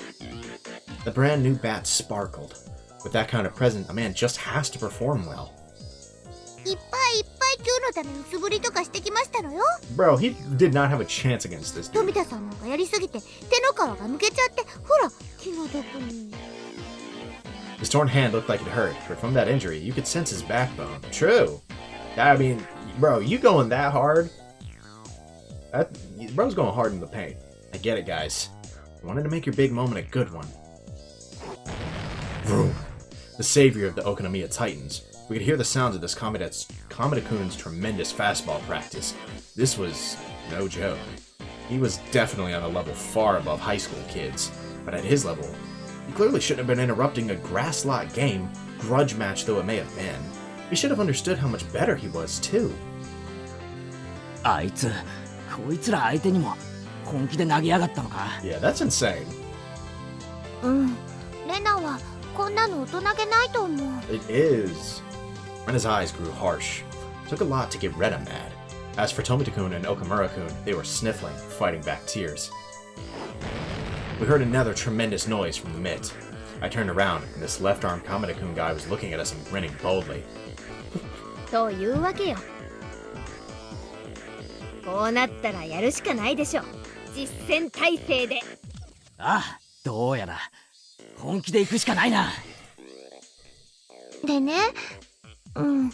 The brand new bat sparkled. With that kind of present, a man just has to perform well. いっぱい今日のために素振りとかしてきましたのよ。 Bro, he did not have a chance against this dude. 富田さんなんかやりすぎて手の皮が抜けちゃって、ほら気の毒に。 His torn hand looked like it hurt, but from that injury, you could sense his backbone. True. I mean, bro, you going that hard? Bro's going hard in the paint. I get it, guys. You wanted to make your big moment a good one. Vroom. The savior of the Okonomiya Titans. We could hear the sounds of this Kameda-kun's tremendous fastball practice. This was no joke. He was definitely on a level far above high school kids, but at his level, he clearly shouldn't have been interrupting a grass lot game, grudge match though it may have been. He should have understood how much better he was, too. あいつ、こいつら相手にも本気で投げやがったのか。 Yeah, that's insane. レナはこんなの大人げないと思う。 It is. Rena's eyes grew harsh. It took a lot to get Rena mad. As for Tomita-kun and Okamura-kun, they were sniffling, fighting back tears. We heard another tremendous noise from the mitt. I turned around, and this left-arm Kamada-kun guy was looking at us and grinning boldly. というわけよ。こうなったらやるしかないでしょ。実践体制で。ああ、どうやら本気で行くしかないな。でね、本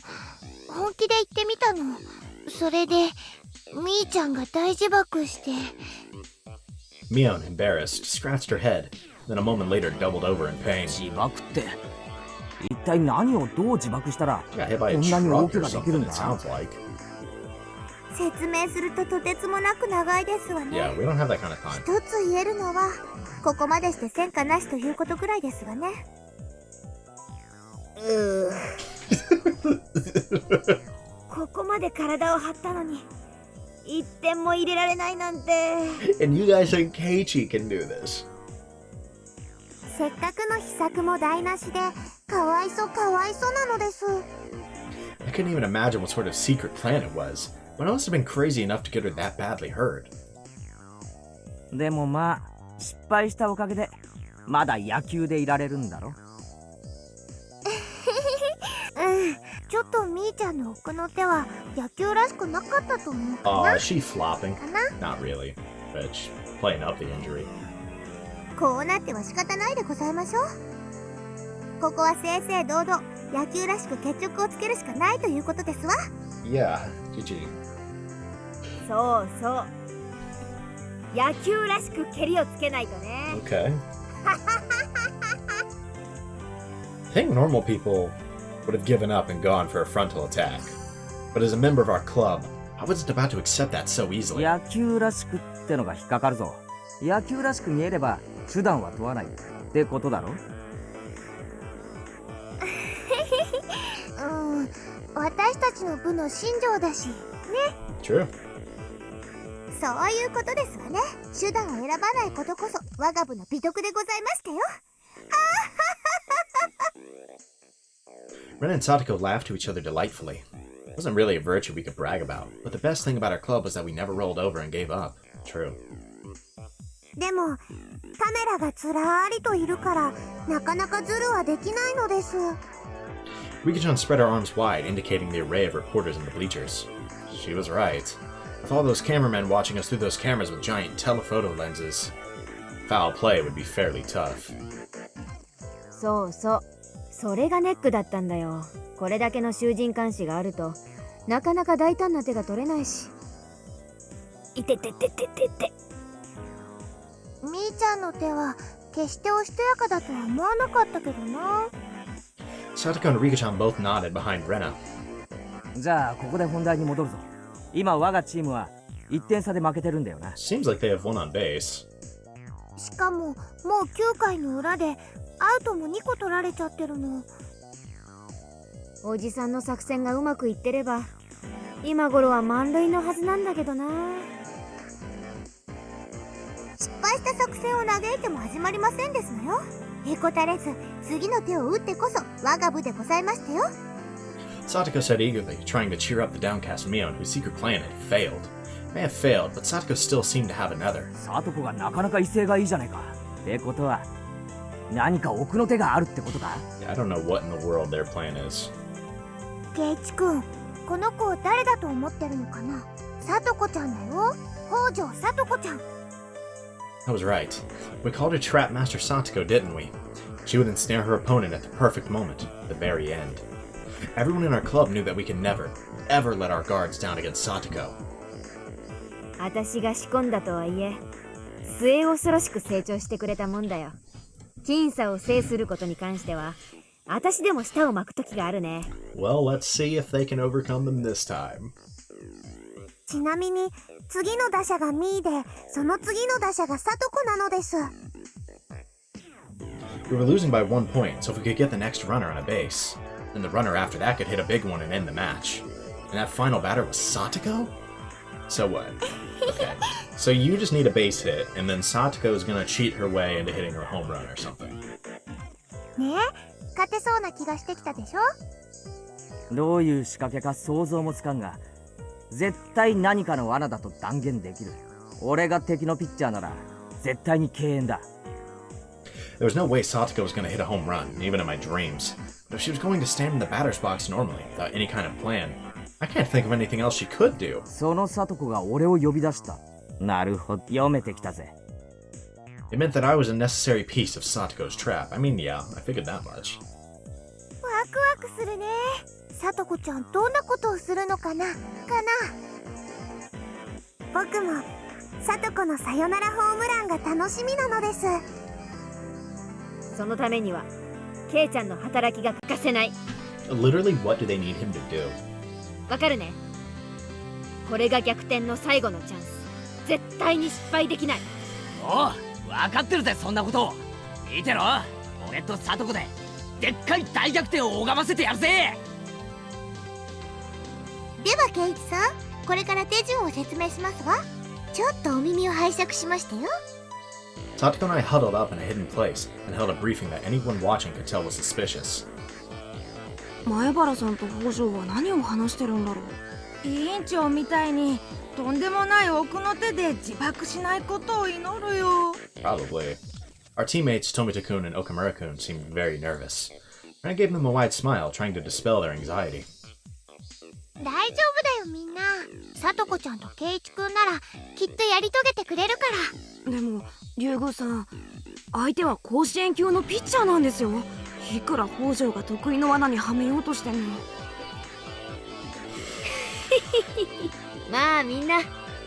気で言ってみたの。それでみーちゃんが大自爆して。Mion, embarrassed, scratched her head, then a moment later doubled over in pain. 自爆って一体何をどう自爆したら Got hit by こ a んなに大 truck 怪 or 我できる something, ん it だ。 sounds like. 説明するととてつもなく長いですわね。 Yeah, we don't have that kind of time. 一つ言えるのはここまでして戦果なしということくらいですわね。ここまで体を張ったのに一点も入れられないなんて。 And you guys think Keichi can do this? せっかくの秘策も台無しでかわいそうなのです。 I couldn't even imagine what sort of secret plan it was, but I must have been crazy enough to get her that badly hurt. でもまあ失敗したおかげでまだ野球でいられるんだろ。ちょっとみーちゃんの奥の手は野球らしくなかったと思うかな。 Is she flopping? Not really, but she's playing up the injury. こうなっては仕方ないでございましょう。ここは正々堂々野球らしく決着をつけるしかないということですわ。 Yeah, GG. そうそう。野球らしく蹴りをつけないとね。 Okay. I think normal people would have given up and gone for a frontal attack. But as a member of our club, I wasn't about to accept that so easily. 野球らしくってのが引っかかるぞ。野球らしく見えれば手段は問わないってことだろ。私たちの部の信条だしね。 True. そういうことですわね。手段を選ばないことこそ我が部の美徳でございましたよ。 Ren and Satoko laughed to each other delightfully. It wasn't really a virtue we could brag about, but the best thing about our club was that we never rolled over and gave up. True. でもカメラがずらーりといるからなかなかズルはできないのです。 Rika-chan spread her arms wide, indicating the array of reporters in the bleachers. She was right. With all those cameramen watching us through those cameras with giant telephoto lenses, foul play would be fairly tough. そうそう。それがネックだったんだよ。これだけの囚人監視があるとなかなか大胆な手が取れないし。いてててててて。みーちゃんの手は決しておしとやかだとは思わなかったけどな。 Satoko and Rika-chan both nodded behind Rena. じゃあここで本題に戻るぞ。今我がチームは1点差で負けてるんだよな。 Seems like they have one on base. しかももう9回の裏でアウトも2個取られちゃってるの。おじさんの作戦がうまくいってれば今頃は満塁のはずなんだけどな。失敗した作戦を嘆いても始まりませんですのよ。へこたれず次の手を打ってこそ我が部でございましたよ。 Satoko said eagerly, trying to cheer up the downcast Mion, whose secret plan had failed. It may have failed, but Satoko still seemed to have another. サトコがなかなか威勢がいいじゃないか。ってことは何か奥の手があるってことか。 Yeah, I don't know what in the world their plan is. ケイチ君、この子を誰だと思ってるのかな。さとこちゃんだよ。北条さとこちゃん。 I was right. We called her Trap Master Satoko, didn't we? She would ensnare her opponent at the perfect moment, the very end. Everyone in our club knew that we could never, ever let our guards down against Satoko. 私が仕込んだとはいえ末恐ろしく成長してくれたもんだよ。僅差を制することに関しては私でも舌を巻く時があるね。 Well, let's see if they can overcome them this time. ちなみに次の打者がミーでその次の打者がさとこなのです。 We were losing by 1 point, so if we could get the next runner on a base, then the runner after that could hit a big one and end the match. And that final batter was Satoko? So what? Okay. So you just need a base hit, and then Satoko is gonna cheat her way into hitting her home run or something. ねえ、勝てそうな気がしてきたでしょ。どういう仕掛けか想像もつかんが、絶対何かの罠だと断言できる。俺が敵のピッチャーなら絶対に敬遠だ。There was no way Satoko was going to hit a home run, even in my dreams. But if she was going to stand in the batter's box normally, without any kind of plan, I can't think of anything else she could do. その聡子が俺を呼び出した。なるほど、読めてきたぜ。It meant that I was a necessary piece of Satoko's trap. I mean, yeah, I figured that much. ワクワクするね。さとこちゃんどんなことをするのかな僕もさとこのさよならホームランが楽しみなのです。そのためにはケイちゃんの働きが欠かせない。 Literally, what do they need him to do? わかるね。これが逆転の最後のチャンス。絶対に失敗できない。おう、分かってるぜ、そんなことを。見てろ、俺と聡子ででっかい大逆転を拝ませてやるぜ。ではケイチさん、これから手順を説明しますわ。ちょっとお耳を拝借しましたよ。 Satoko and I huddled up in a hidden place and held a briefing that anyone watching could tell was suspicious. 前原さんと北条は何を話してるんだろう。委員長みたいにとんでもない奥の手で自爆しないことを祈るよ。 Probably. Our teammates Tomita-kun and Okamura-kun seemed very nervous, and I gave them a wide smile, trying to dispel their anxiety. 大丈夫だよみんな。さとこちゃんとケイチくんならきっとやり遂げてくれるから。でも龍宮さん、相手は甲子園級のピッチャーなんですよ。いくら北条が得意の罠にはめようとしても。まあみんな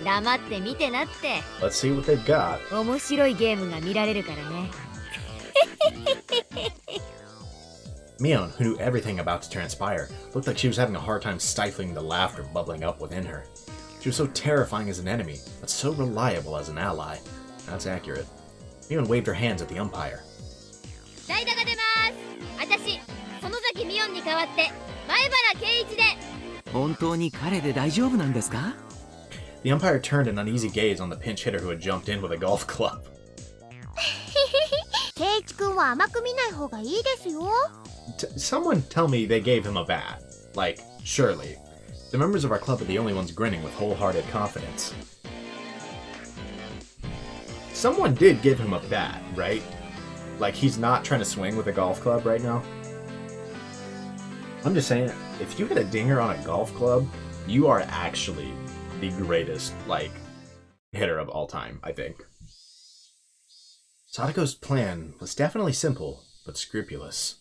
黙って見てなって。 Let's see what they've got. 面白いゲームが見られるからね。Mion, who knew everything about to transpire, looked like she was having a hard time stifling the laughter bubbling up within her. She was so terrifying as an enemy, but so reliable as an ally. That's accurate. Mion waved her hands at the umpire. 代打が出ます。私、園崎美音に代わって前原圭一で。本当に彼で大丈夫なんですか？ The umpire turned an uneasy gaze on the pinch hitter who had jumped in with a golf club. ケイチくんは甘く見ない方がいいですよ。Someone tell me they gave him a bat. Like, surely. The members of our club are the only ones grinning with wholehearted confidence. Someone did give him a bat, right? Like, he's not trying to swing with a golf club right now. I'm just saying, if you hit a dinger on a golf club, you are actually the greatest, like, hitter of all time, I think. Satoko's plan was definitely simple, but scrupulous.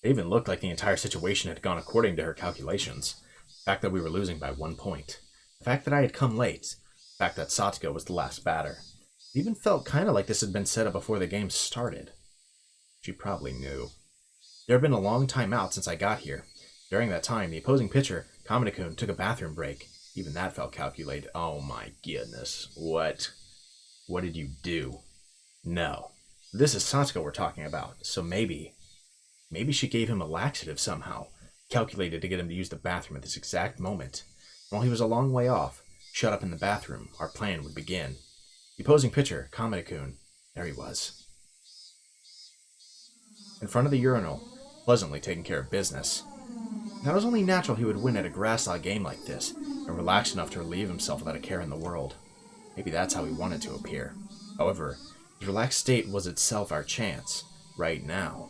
It even looked like the entire situation had gone according to her calculations. The fact that we were losing by 1 point. The fact that I had come late. The fact that Satoko was the last batter. It even felt kind of like this had been set up before the game started. She probably knew. There had been a long time out since I got here. During that time, the opposing pitcher, Kamina-kun, took a bathroom break. Even that felt calculated. Oh my goodness. What did you do? No. This is Satoko we're talking about, so maybe she gave him a laxative somehow, calculated to get him to use the bathroom at this exact moment. While he was a long way off, shut up in the bathroom, our plan would begin. The opposing pitcher, Kamina-kun, there he was. In front of the urinal, pleasantly taking care of business. Now it was only natural he would win at a grass-law game like this, and relax enough to relieve himself without a care in the world. Maybe that's how he wanted to appear. However, his relaxed state was itself our chance. Right now,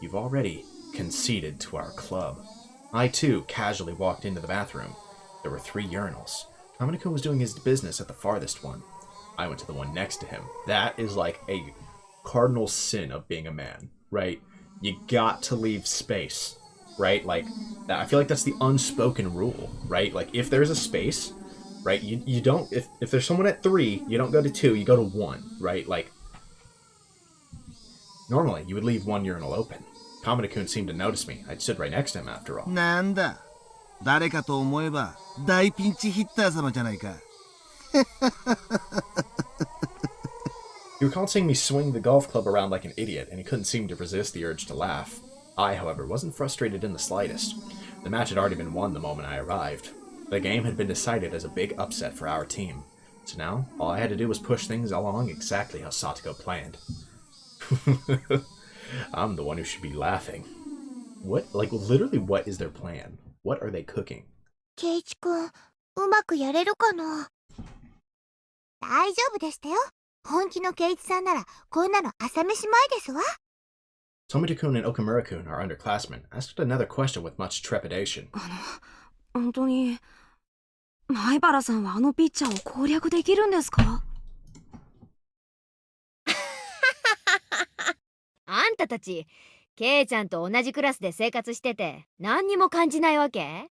you've already conceded to our club. I, too, casually walked into the bathroom. There were 3 urinals. Kamina-kun was doing his business at the farthest one. I went to the one next to him. That is like a cardinal sin of being a man, right? You got to leave space, right? Like, I feel like that's the unspoken rule, right? Like, if there's a space, right, you don't, if there's someone at 3, you don't go to 2, you go to 1, right? Like, normally, you would leave 1 urinal open. Kamina-kun seemed to notice me. I'd stood right next to him after all. なんだ、誰かと思えば大ピンチヒッター様じゃないか。He recalled seeing me swing the golf club around like an idiot, and he couldn't seem to resist the urge to laugh. I, however, wasn't frustrated in the slightest. The match had already been won the moment I arrived. The game had been decided as a big upset for our team. So now, all I had to do was push things along exactly how Satoko planned. I'm the one who should be laughing. What? Like, literally, what is their plan? What are they cooking? ケイチくん、うまくやれるかな？大丈夫でしたよ。本気のケイチさんならこんなの朝飯前ですわ。 Tomita-kun and Okamura-kun, our underclassmen, asked another question with much trepidation. 本当に前原さんはあのピッチャーを攻略できるんですか？あんたたちケイちゃんと同じクラスで生活してて何にも感じないわけ？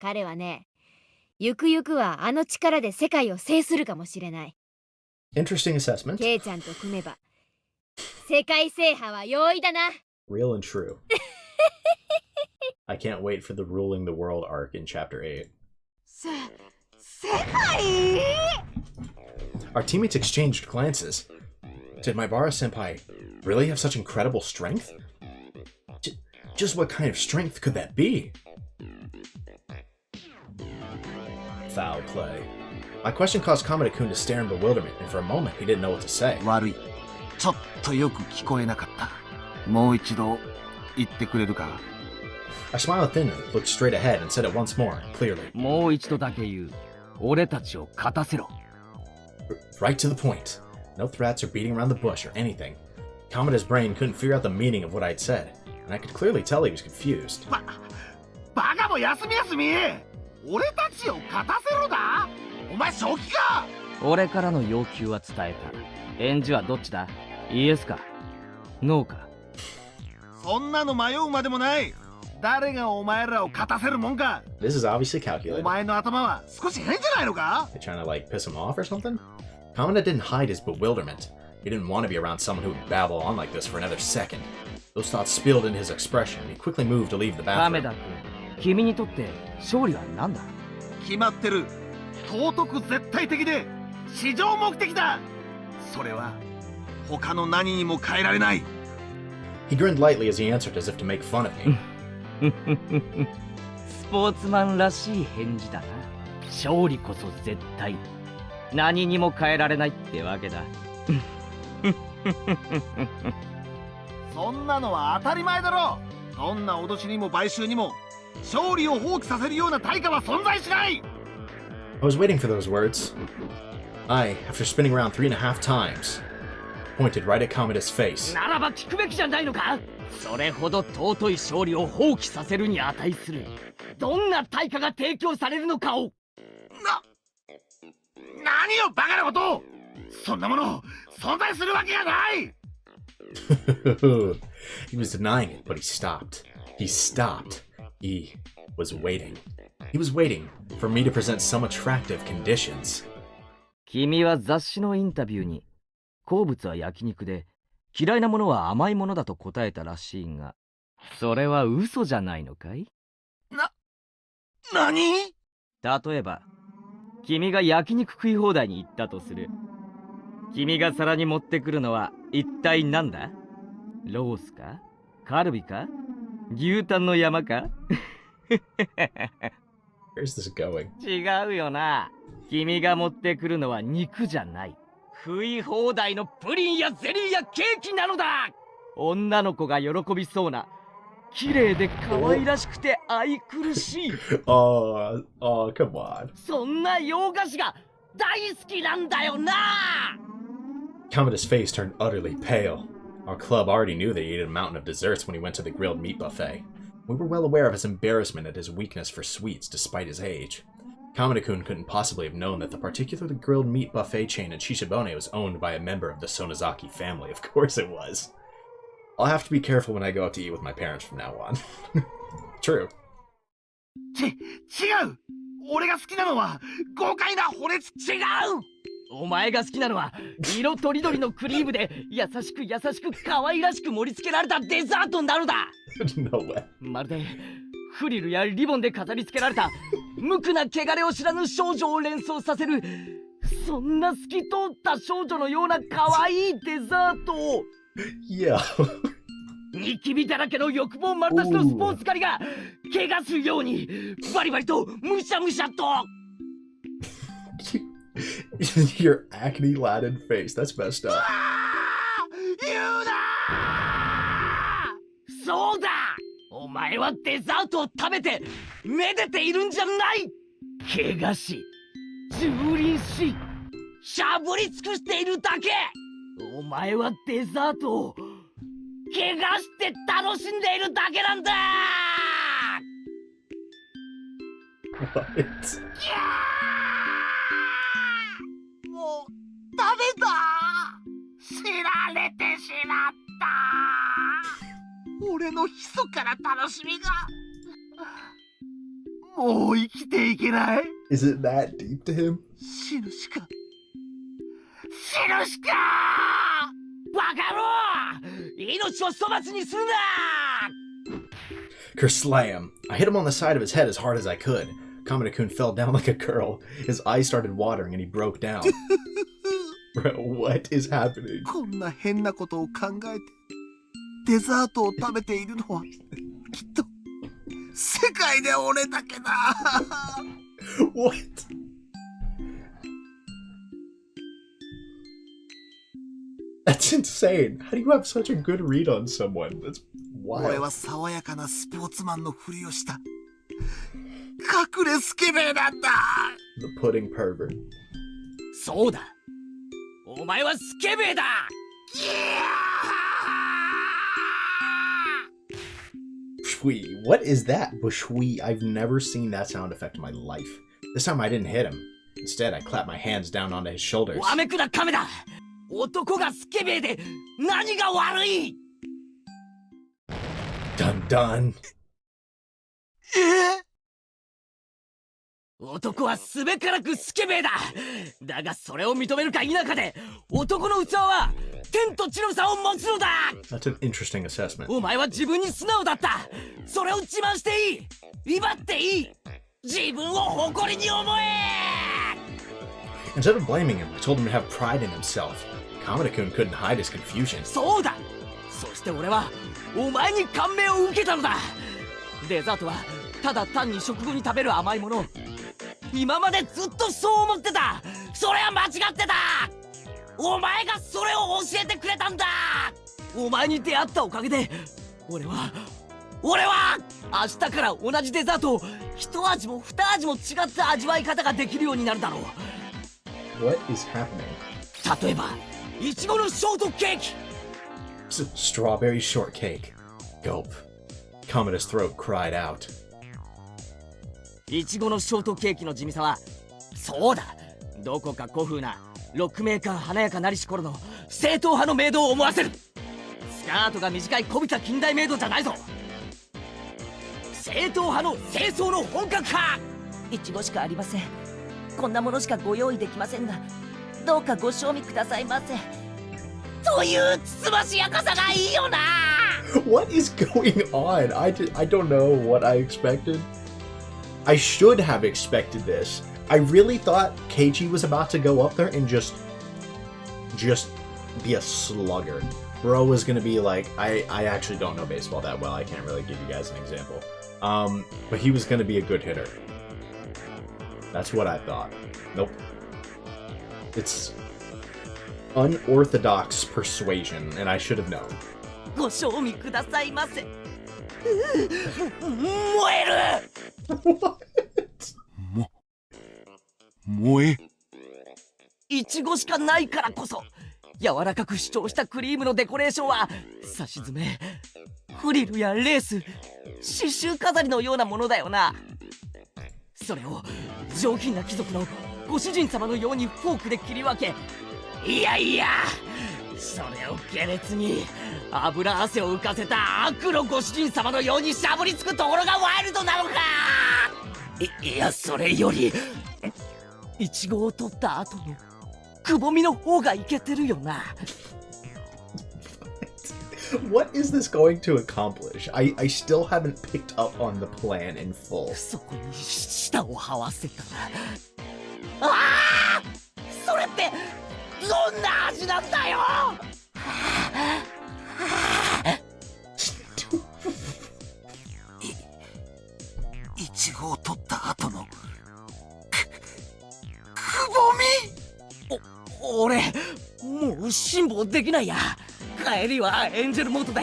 彼はね、ゆくゆくはあの力で世界を制するかもしれない。 Interesting assessment. ケイちゃんと組めば世界制覇は容易だな。 Real and true. I can't wait for the ruling the world arc in chapter 8. 世界？ Our teammates exchanged glances. Did Maibara senpai really have such incredible strength? Just what kind of strength could that be? Foul play. My question caused Kamada-kun to stare in bewilderment, and for a moment he didn't know what to say. 悪い。ちょっとよく聞こえなかった。もう一度言ってくれるか？ I smiled thinly, looked straight ahead, and said it once more, clearly. もう一度だけ言う。俺たちを勝たせろ。 Right to the point. No threats or beating around the bush or anything. Kamada's brain couldn't figure out the meaning of what I'd said, and I could clearly tell he was confused. バカも休み休み。俺たちを勝たせろだ。お前正気か？俺からの要求は伝えた。返事はどっちだ？イエスかノーか？そんなの迷うまでもない。誰がお前らを勝たせるもんか？ This is obviously お calculated. 前の頭は少し変じゃないのか？ They trying to like piss him off or something? Kamada didn't hide his bewilderment. He didn't want to be around someone who would babble on like this for another second. Those thoughts spilled into his expression, and he quickly moved to leave the 亀 bathroom. 田君、君にとって勝利は何だ？決まってる。尊く絶対的で至上目的だ。それは他の何にも変えられない。 He grinned lightly as he answered as if to make fun of me. スポーツマンらしい返事だな。勝利こそ絶対。何にも変えられないってわけだ。そんなのは当たり前だろ。どんな脅しにも買収にも勝利を放棄させるような対価は存在しない。 I was waiting for those words. I, after spinning around 3.5 times, pointed right at Kamada's face. ならば聞くべきじゃないのか？それほど尊い勝利を放棄させるに値するどんな対価が提供されるのかを。何よバカなことを。そんなもの存在するわけがない。He was denying it, but he stopped. He stopped. He was waiting. He was waiting for me to present some attractive conditions. 君は雑誌のインタビューに好物は焼肉で嫌いなものは甘いものだと答えたらしいが、それは嘘じゃないのかい？何？例えば君が焼肉食い放題に行ったとする。君が皿に持ってくるのは一体何だ？ロースか？カルビか？牛タンの山か？ Where's this going? 違うよな。君が持ってくるのは肉じゃない。食い放題のプリンやゼリーやケーキなのだ。女の子が喜びそうな綺麗で可愛らしくて愛くるしい Oh, come on. そんな洋菓子が大好きなんだよな。 Kamada's face turned utterly pale. Our club already knew that he ate a mountain of desserts when he went to the grilled meat buffet. We were well aware of his embarrassment at his weakness for sweets despite his age. Kamada-kun couldn't possibly have known that the particular grilled meat buffet chain in Shishibone was owned by a member of the Sonozaki family. Of course it was. I'll have to be careful when I go out to eat with my parents from now on. True. 違う。俺が好きなのは豪快な骨付き。違う。お前が好きなのは色とりどりのクリームで優しく可愛らしく盛り付けられたデザートなのだ。No way. まるでフリルやリボンで飾り付けられた無垢な汚れを知らぬ少女を連想させる、そんな透き通った少女のような可愛いデザートを。Yeah. ニキビだらけの欲望丸出しのスポーツ狩りが怪我するようにバリバリとむしゃむしゃと。Your acne-laden face. That's messed up. 言うな。そうだ。お前はデザートを食べてめでているんじゃない。汚し蹂躙ししゃぶり尽くしているだけ。お前はデザートを汚して楽しんでいるだけなんだ。What? もうダメだ。知られてしまった。俺の密かな楽しみがもう生きていけない。 Is it that deep to him? 死ぬしかバカ野郎、命を粗末にするな。 Kerslam! I hit him on the side of his head as hard as I could. Kamada-kun fell down like a girl. His eyes started watering and he broke down. Bro, what is happening? こんな変なことを考えてデザートを食べているのはきっと世界で俺だけだ。What? That's insane. How do you have such a good read on someone? That's 俺 wild. は爽やかなスポーツマンのふりをした隠れスケベなんだ。 The pudding pervert. そうだ、お前はスケベだ。Bushwee. What is that? Bushwee. I've never seen that sound effect in my life. This time I didn't hit him. Instead, I clapped my hands down onto his shoulders. わめくだ亀だ。男がスケベで何が悪い。 Dun dun. 男はすべからくスケベだ。だがそれを認めるか否かで男の器は天と地の差を持つのだ。 That's an interesting assessment. お前は自分に素直だった。それを自慢していい。威張っていい。自分を誇りに思え。 Instead of blaming him, I told him to have pride in himself. Kamada-kun couldn't hide his confusion. そうだ。そして俺はお前に感銘を受けたのだ。デザートはただ単に食後に食べる甘いもの。今までずっとそう思ってた。それは間違ってた。お前がそれを教えてくれたんだ。お前に出会ったおかげで俺は明日から同じデザートを一味も二味も違った味わい方ができるようになるだろう。 What is happening? 例えばいちごのショートケーキ。 Strawberry shortcake. Gulp. Kamada's throat cried out. いちごのショートケーキの地味さはそうだ、どこか古風なロックメーカー華やかなりし頃の正統派のメイドを思わせる。スカートが短いこびた近代メイドじゃないぞ。正統派の清掃の本格派。いちごしかありません。こんなものしかご用意できませんが、どうかご賞味くださいませ。というつつましやかさがいいよな。 What is going on? I don't know what I expected. I should have expected this. I really thought Keichi was about to go up there and just be a slugger. Bro was gonna be like, I actually don't know baseball that well. I can't really give you guys an example. But he was gonna be a good hitter. That's what I thought. Nope. It's unorthodox persuasion, and I should have known. ご賞味くださいませ。燃える。燃え。いちごしかないからこそ柔らかく主張したクリームのデコレーションはさしずめ、フリルやレース、刺繍飾りのようなものだよな。それを上品な貴族のご主人様のようにフォークで切り分け、いやいや、それを下劣に油汗を浮かせた悪のご主人様のようにしゃぶりつくところがワイルドなのか。いや、それよりイチゴを取った後のくぼみの方がイケてるよな。What is this going to accomplish? I still haven't picked up on the plan in full. そこに舌を這わせた。ああ、それってどんな味なんだよ。いちごを取った後のくぼみ。俺もう辛抱できないや。帰りはエンジェルモートで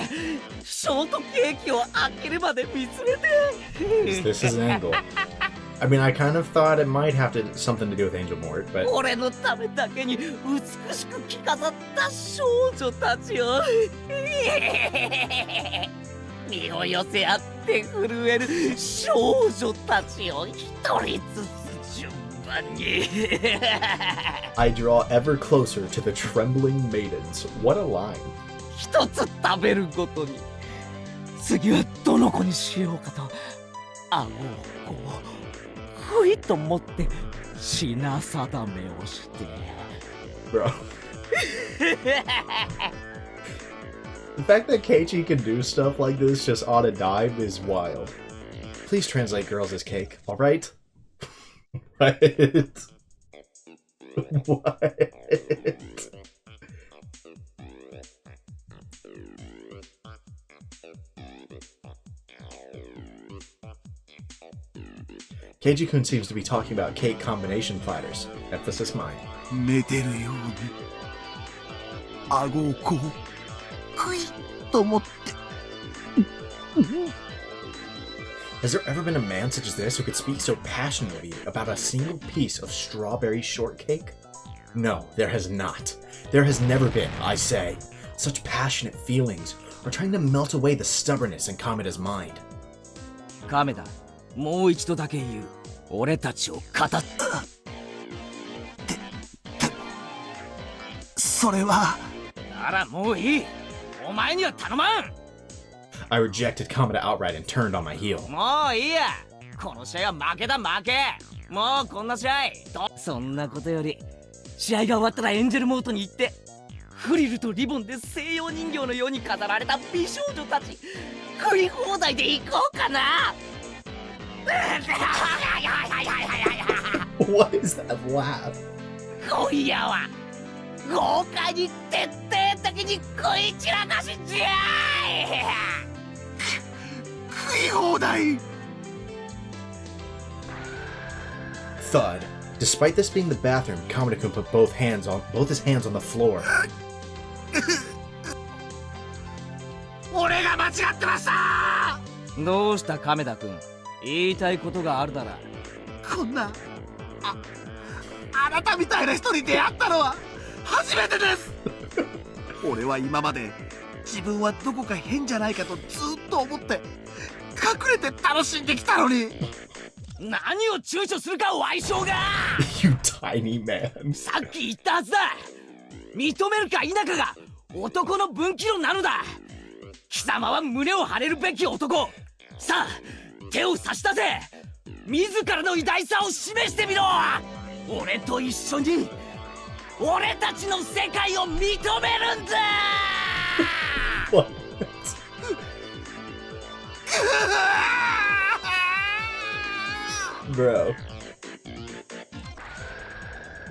ショートケーキを開けるまで見つめて。 This is an angle. I mean, I kind of thought it might have something to do with Angel Mort, but 俺のためだけに美しく着飾った少女たちを身を寄せ合って震える少女たちを一人ずつ順番にI draw ever closer to the trembling maidens. What a line. 一つ食べるごとに次はどの子にしようかと顎をこうふいと持って品定めをして Bro. The fact that Keichi can do stuff like this just on a dime is wild. Please translate girls as cake, alright? What? What? Keiji-kun seems to be talking about cake combination fighters. Emphasis mine. 寝てるように顎をこうクイッと持って Has there ever been a man such as this who could speak so passionately about a single piece of strawberry shortcake? No, there has not. There has never been, I say. Such passionate feelings are trying to melt away the stubbornness in Kameda's mind. 亀田、もう一度だけ言う。俺たちを語った。それは。ならもういい。お前には頼まん。I rejected Kameda outright and turned on my heel. もういいや。この試合は負けだ負け。もうこんな試合。そんなことより、試合が終わったらエンジェルモートに行って、フリルとリボンで西洋人形のように飾られた美少女たち、食い放題で行こうかな。What is that laugh? 今夜は豪華に徹底的に食い散らかしじゃい。食い放題。 Thud. Despite this being the bathroom, Kameda-kun put both his hands on the floor. 俺が間違ってました。どうした亀田君、言いたいことがあるだら。こんなあなたみたいな人に出会ったのは初めてです。俺は今まで自分はどこか変じゃないかとずっと思って隠れて楽しんできたのに。何を躊躇するか歪償が。 You tiny man. さっき言ったはずだ。認めるか否かが男の分岐路なのだ。貴様は胸を張れるべき男。さあ手を差し出せ。自らの偉大さを示してみろ。俺と一緒に俺たちの世界を認めるんだ。What? Bro.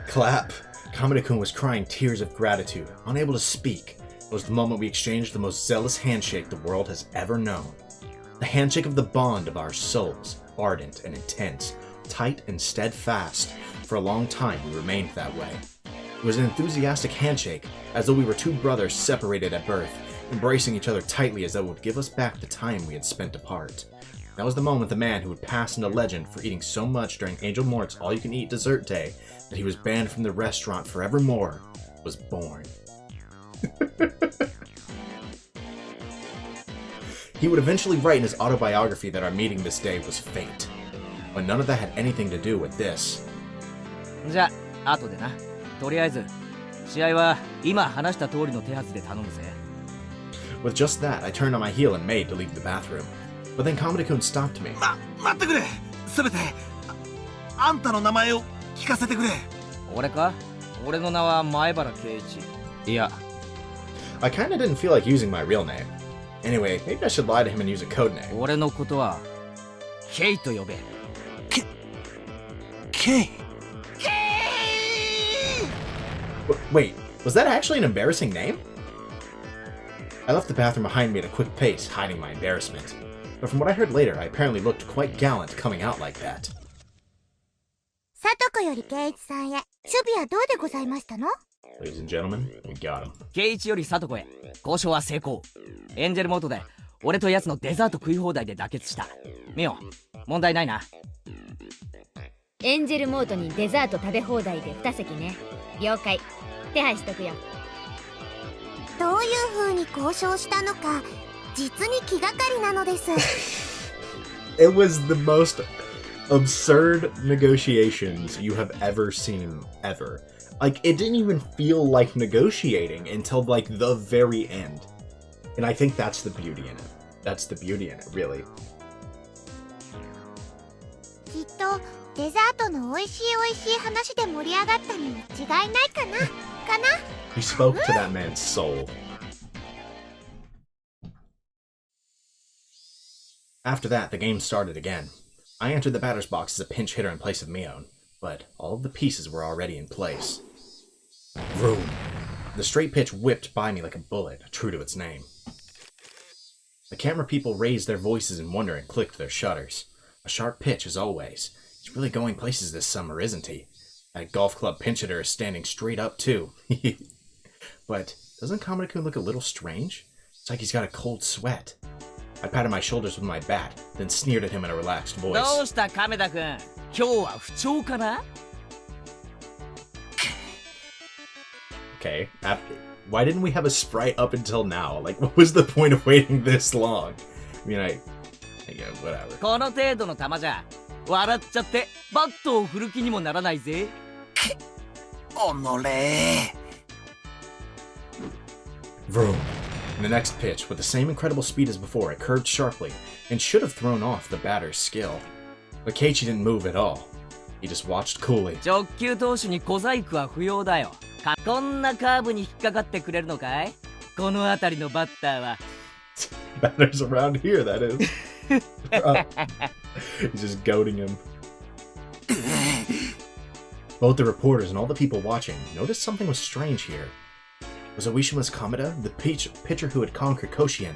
Clap. Kameda-kun was crying tears of gratitude, unable to speak. It was the moment we exchanged the most zealous handshake the world has ever known. The handshake of the bond of our souls, ardent and intense, tight and steadfast. For a long time we remained that way. It was an enthusiastic handshake, as though we were two brothers separated at birth, embracing each other tightly as though it would give us back the time we had spent apart. That was the moment the man who would pass into legend for eating so much during Angel Mort's all-you-can-eat dessert day that he was banned from the restaurant forevermore was born. He would eventually write in his autobiography that our meeting this day was fate. But none of that had anything to do with this. じゃあ後でな。とりあえず試合は今話した通りの手はずで頼むぜ。With just that, I turned on my heel and made to leave the bathroom. But then Kameda-kun stopped me. 待ってくれ。せめてあんたの名前を聞かせてくれ。俺か？俺の名は前原圭一。いや。I kinda didn't feel like using my real name. Anyway, maybe I should lie to him and use a code name. 俺のことはケイと呼べ。ケイ。Wait, was that actually an embarrassing name? I left the bathroom behind me at a quick pace, hiding my embarrassment. But from what I heard later, I apparently looked quite gallant coming out like that. さとこより圭一さんへ。守備はどうでございましたの？ Ladies and gentlemen, we got him. 圭一より里子へ。交渉は成功。エンジェルモートで俺と奴のデザート食い放題で妥結した。ミオ、問題ないな。エンジェルモートにデザート食べ放題で2席ね。了解。手配しとくよ。どういう風に交渉したのか実に気がかりなのです。It was the most absurd negotiations you have ever seen, ever. Like, it didn't even feel like negotiating until, like, the very end. And I think that's the beauty in it. That's the beauty in it, really. きっとデザートの美味しい話で盛り上がったに違いないかな。He spoke to that man's soul. After that, the game started again. I entered the batter's box as a pinch hitter in place of Mion, but all of the pieces were already in place. Vroom! The straight pitch whipped by me like a bullet, true to its name. The camera people raised their voices in wonder and clicked their shutters. A sharp pitch, as always. He's really going places this summer, isn't he? That golf club pinch hitter is standing straight up, too. But doesn't Kamada-kun look a little strange? It's like he's got a cold sweat. I patted my shoulders with my bat, then sneered at him in a relaxed voice. どうした亀田君、今日は不調かな? Okay, why didn't we have a sprite up until now? Like, what was the point of waiting this long? I mean, yeah, whatever. この程度の球じゃ笑っちゃってバットを振る気にもならないぜ。おのれ。Vroom. And the next pitch, with the same incredible speed as before, it curved sharply and should have thrown off the batter's skill. But Keichi didn't move at all. He just watched coolly. 直球投手に小細工は不要だよ。こんなカーブに引っかかってくれるのかい？この辺りのバッターは。Batters around here, that is. He's just goading him. Both the reporters and all the people watching noticed something was strange here. Was Oishima's Kamada, the pitcher who had conquered Koshien,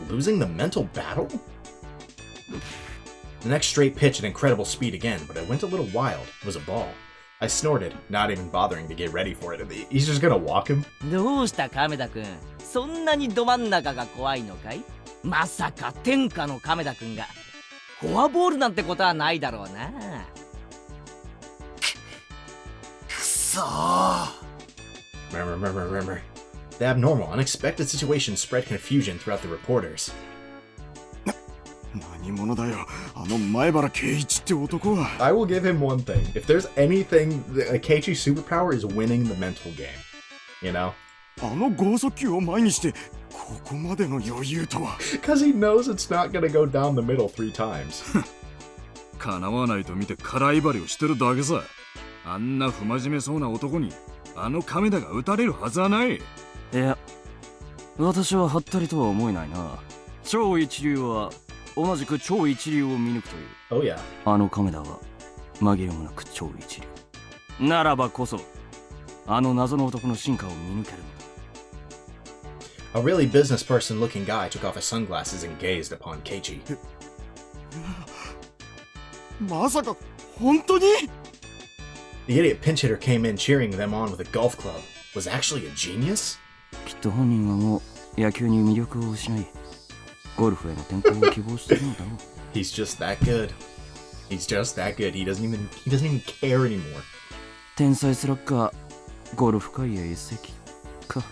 losing the mental battle? The next straight pitch at incredible speed again, but it went a little wild. It was a ball. I snorted, not even bothering to get ready for it. He's just gonna walk him? どうした亀田君、そんなにど真ん中が怖いのかい？まさか天下の亀田君がフォアボールなんてことはないだろうな。くそー。 Remember. The abnormal, unexpected situation spread confusion throughout the reporters. 何者だよ、あの前原圭一って男は。I will give him one thing. If there's anything, Keichi's superpower is winning the mental game. You know? あの剛速球を前にしてここまでの余裕とは。Because he knows it's not gonna go down the middle 3 times. 叶わないと見て空威張りをしてるだけさ。あんな不真面目そうな男にあの亀田が打たれるはずはない。いや、私ははったりとは思えないな。超一流は同じく超一流を見抜くという。Oh yeah. あの亀田は紛れもなく超一流。ならばこそ、あの謎の男の進化を見抜けるのだ。A really business person looking guy took off his sunglasses and gazed upon Keiichi. まさか本当に？ The idiot pinch hitter came in cheering them on with a golf club. Was actually a genius? きっと本人はもう野球に魅力を失い、ゴルフへの転向を希望しているのだろう。He's just that good. He's just that good. He doesn't even care anymore. 天才スラッガー、ゴルフ界へ移籍か。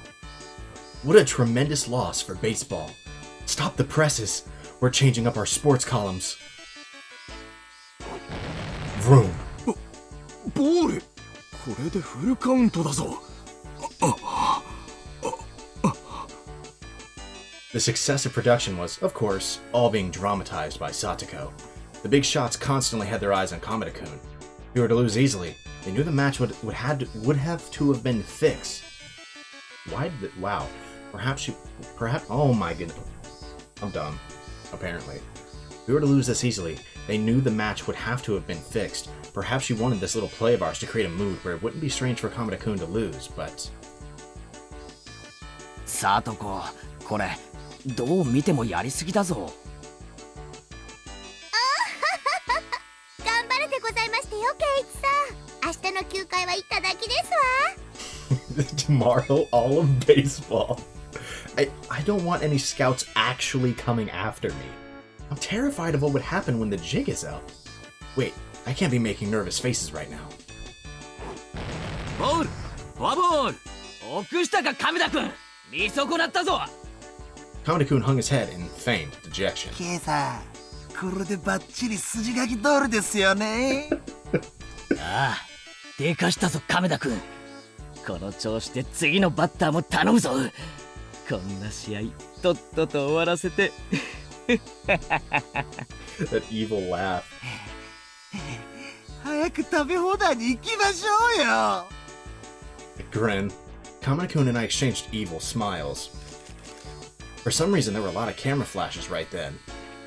What a tremendous loss for baseball. Stop the presses. We're changing up our sports columns. Vroom. ボール。これでフルカウントだぞ。The success of production was, of course, all being dramatized by Satoko. The big shots constantly had their eyes on Kamada-kun. If we were to lose easily, they knew the match would have to have been fixed. Why did it? Wow. Perhaps. Oh my goodness. I'm dumb. Apparently. If we were to lose this easily, they knew the match would have to have been fixed. Perhaps she wanted this little play of ours to create a mood where it wouldn't be strange for Kamada-kun to lose, but... Satoko, これどう見てもやりすぎだぞ。頑張れてございましたよ、ケイチさん。明日の休会は行っただけですわ。Tomorrow, all of baseball. I don't want any scouts actually coming after me. I'm terrified of what would happen when the jig is up. Wait, I can't be making nervous faces right now. ボールフォアボール臆したか亀田君見損なったぞ Kameda-kun hung his head in feigned dejection. ケイさん、これでバッチリ筋書き通りですよね。ああでかしたぞ亀田君この調子で次のバッターも頼むぞこんな試合とっとと終わらせて That evil laugh. 早く食べ放題に行きましょうよ。 A grin. Kameda-kun and I exchanged evil smiles. For some reason, there were a lot of camera flashes right then.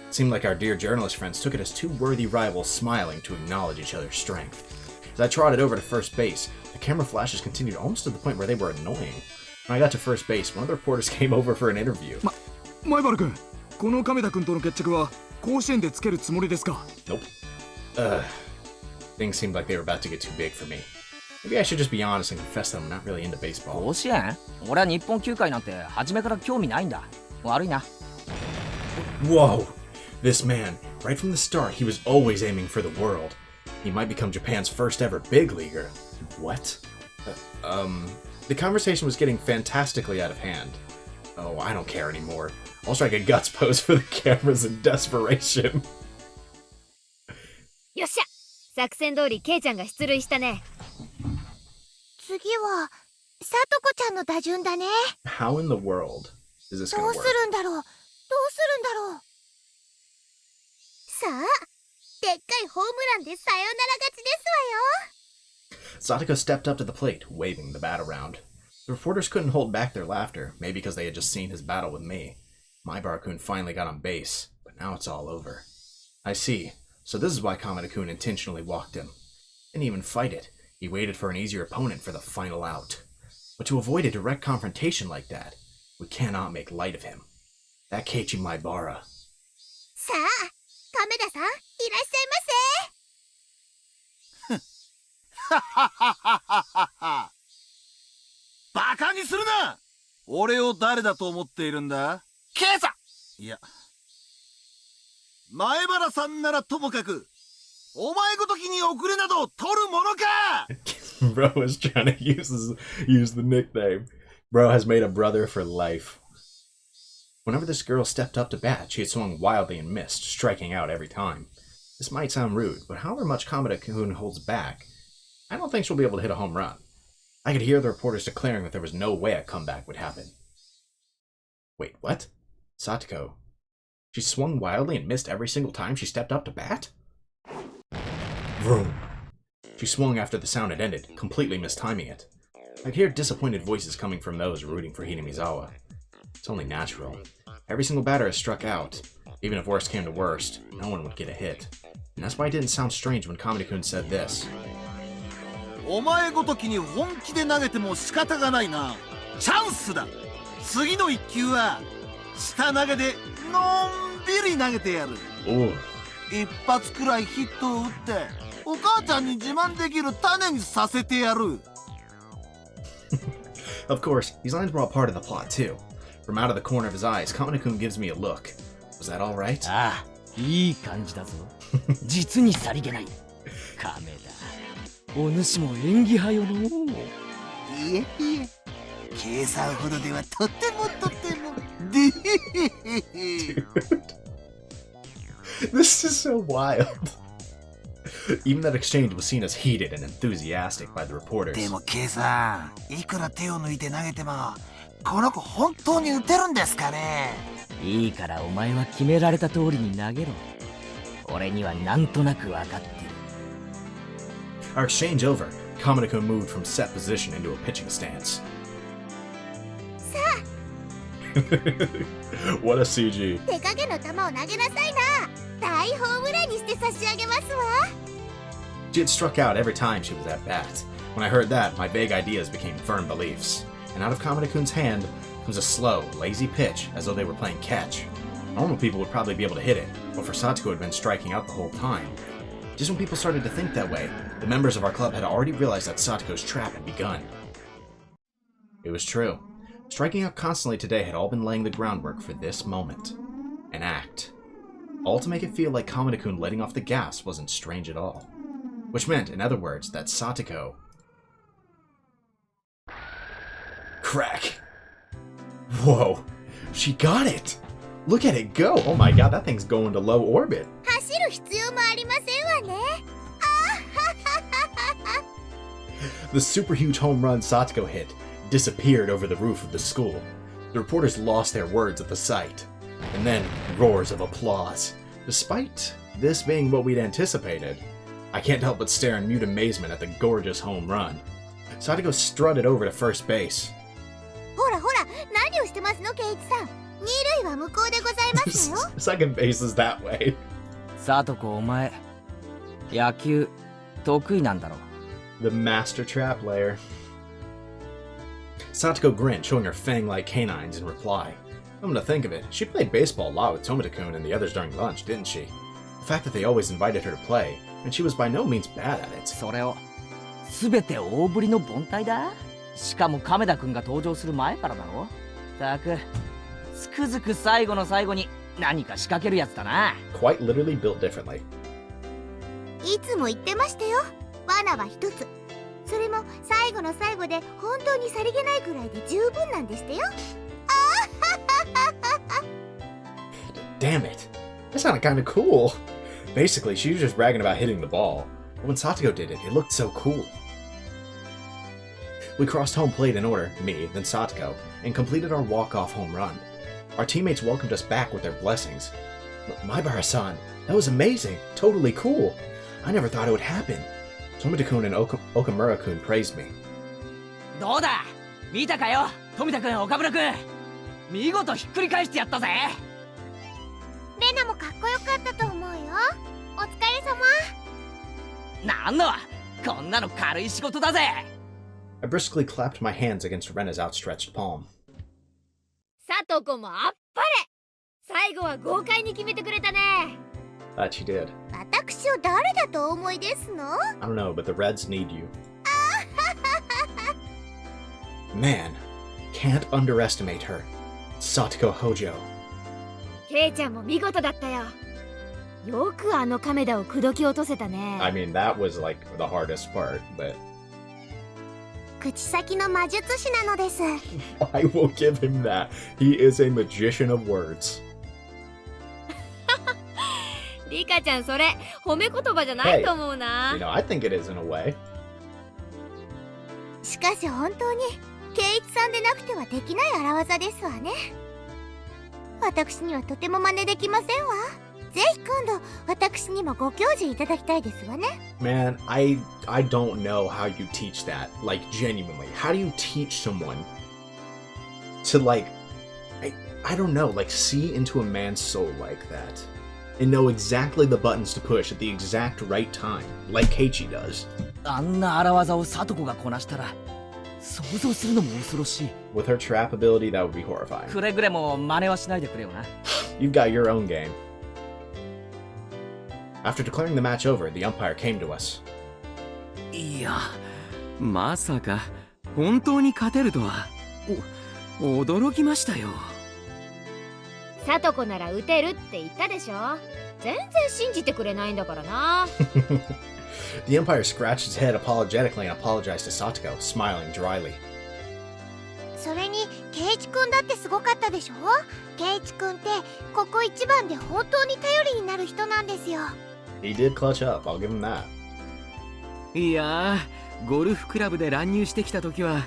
It seemed like our dear journalist friends took it as two worthy rivals smiling to acknowledge each other's strength. As I trotted over to first base, the camera flashes continued almost to the point where they were annoying. When I got to first base, one of the reporters came over for an interview. 前原君、この亀田君との決着は甲子園でつけるつもりですか? Nope. Things seemed like they were about to get too big for me. Maybe I should just be honest and confess that I'm not really into baseball. 甲子園俺は日本球界なんて初めから興味ないんだ悪いな Whoa! This man, right from the start, he was always aiming for the world. He might become Japan's first ever big leaguer. What? The conversation was getting fantastically out of hand. Oh, I don't care anymore. I'll strike a guts pose for the cameras in desperation. よっしゃ作戦通りケイちゃんが出塁したね次はさとこちゃんの打順だね。 How in the world is this ど gonna うす work? るんだろう、どうするんだろう。さあ、でっかいホームランでサヨナラ勝ちですわよ。 Satoko stepped up to the plate, waving the bat around. The reporters couldn't hold back their laughter, maybe because they had just seen his battle with me. Maibara-kun finally got on base, but now it's all over. I see. So this is why Kameda-kun intentionally walked him. Didn't even fight it. He waited for an easier opponent for the final out. But to avoid a direct confrontation like that, we cannot make light of him. That Keichi Maibara. さあ、亀田さん、いらっしゃいませ。バカにするな。俺を誰だと思っているんだ？ケイさん。いや、前原さんならともかく、お前ごときに遅れなど取るものか。Bro is trying to use the nickname. Bro has made a brother for life. Whenever this girl stepped up to bat, she had swung wildly and missed, striking out every time. This might sound rude, but however much Kameda-kun holds back, I don't think she'll be able to hit a home run. I could hear the reporters declaring that there was no way a comeback would happen. Wait, what? Satoko. She swung wildly and missed every single time she stepped up to bat? Vroom. She swung after the sound had ended, completely mistiming it. I could hear disappointed voices coming from those rooting for Hinimizawa. It's only natural. Every single batter has struck out. Even if worst came to worst, no one would get a hit. And that's why it didn't sound strange when Kameda-kun said this. お前ごときに本気で投げても仕方がないな。チャンスだ。次の一球は下投げでのんびり投げてやる。一発くらいヒットを打ってお母ちゃんに自慢できる種にさせてやる。Of course, these lines were all part of the plot too. From out of the corner of his eyes, Kameda-kun gives me a look. Was that all right? ああいい感じだぞ実にさりげない亀田お主も演技派よのいえいえ計算ほどではとてもとてもで This is so wild. Even that exchange was seen as heated and enthusiastic by the reporters. でも計算いくら手を抜いて投げてもこの子本当に打てるんですかね。いいからお前は決められた通りに投げろ俺にはなんとなく分かってる Our exchange over, Kameda-kun moved from set position into a pitching stance. さあWhat a CG. 手加減の球を投げなさいな。大ホームランにして差し上げますわ。 She had struck out every time she was at bat. When I heard that, my vague ideas became firm beliefs. And out of Kameda-kun's hand comes a slow, lazy pitch, as though they were playing catch. Normal people would probably be able to hit it, but for Satoko had been striking out the whole time. Just when people started to think that way, the members of our club had already realized that Satoko's trap had begun. It was true. Striking out constantly today had all been laying the groundwork for this moment. An act. All to make it feel like Kamada-kun letting off the gas wasn't strange at all. Which meant, in other words, that Satoko... Crack. Whoa. She got it! Look at it go! Oh my god, that thing's going to low orbit. 走る必要もありませんわね。The super huge home run Satoko hit disappeared over the roof of the school. The reporters lost their words at the sight. And then, roars of applause. Despite this being what we'd anticipated, I can't help but stare in mute amazement at the gorgeous home run. Satoko strutted over to first base. ほらほら、何をしてますの、ケイチさん。二塁は向こうでございますよ。Second base is that way. サトコ、お前野球得意なんだろ。 The master trap layer. Satoko grinned, showing her fang-like canines in reply. Come to think of it, she played baseball a lot with Tomita-kun and the others during lunch, didn't she? The fact that they always invited her to play, and she was by no means bad at it. それを全て大振りの凡退だ。しかも亀田くんが登場する前からだろ。たくつくづく最後の最後に何か仕掛けるやつだな。 Quite literally built differently. いつも言ってましたよ。罠は一つ。それも最後の最後で本当にさりげないくらいで十分なんでしたよ。Damn it. That sounded kinda cool. Basically, she was just bragging about hitting the ball. But when Satoko did it, it looked so cool. We crossed home plate in order, me, then Satoko, and completed our walk-off home run. Our teammates welcomed us back with their blessings. Maibara-san, that was amazing. Totally cool. I never thought it would happen. Tomita-kun and Okamura-kun praised me. どうだ見たかよ、富田くん、岡村くん。見事ひっくり返してやったぜ。レナもかっこよかったと思うよ。お疲れ様。なんのこんなの軽い仕事だぜ。 I briskly clapped my hands against Rena's outstretched palm. サトコもあっぱれ。最後は豪快に決めてくれたね。That she did. 私を誰だとお思いですの？ I don't know, but the Reds need you. Man, can't underestimate her. Satoko Hojo. ケイちゃんも見事だったよ。よくあの亀田を口説き落とせたね。I mean, that was like the hardest part, but 口先の魔術師なのです。I will give him that. He is a magician of words. リカちゃん、それ褒め言葉じゃないと思うな。You know, I think it is in a way. しかし本当にケイチさんでなくてはできない荒技ですわね。私にはとても真似できませんわ。ぜひ今度私にもご教授いただきたいですわね。Man, I don't know how you teach that. Like, genuinely. How do you teach someone to, like, I don't know, like, see into a man's soul like that? And know exactly the buttons to push at the exact right time, like Keichi does. あんな荒技をサトコがこなしたら想像するのも恐ろしい。 With her trap ability, that would be horrifying. くれぐれも真似はしないでくれよな。You've got your own game. After declaring the match over, the umpire came to us. いや、まさか本当に勝てるとは驚きましたよ。サトコなら打てるって言ったでしょ。全然信じてくれないんだからな。The umpire scratched his head apologetically and apologized to Satoko, smiling dryly. それにケイチくんだってすごかったでしょ。ケイチくんってここ一番で本当に頼りになる人なんですよ。He did clutch up, I'll give him that. いやー、ゴルフクラブで乱入してきた時は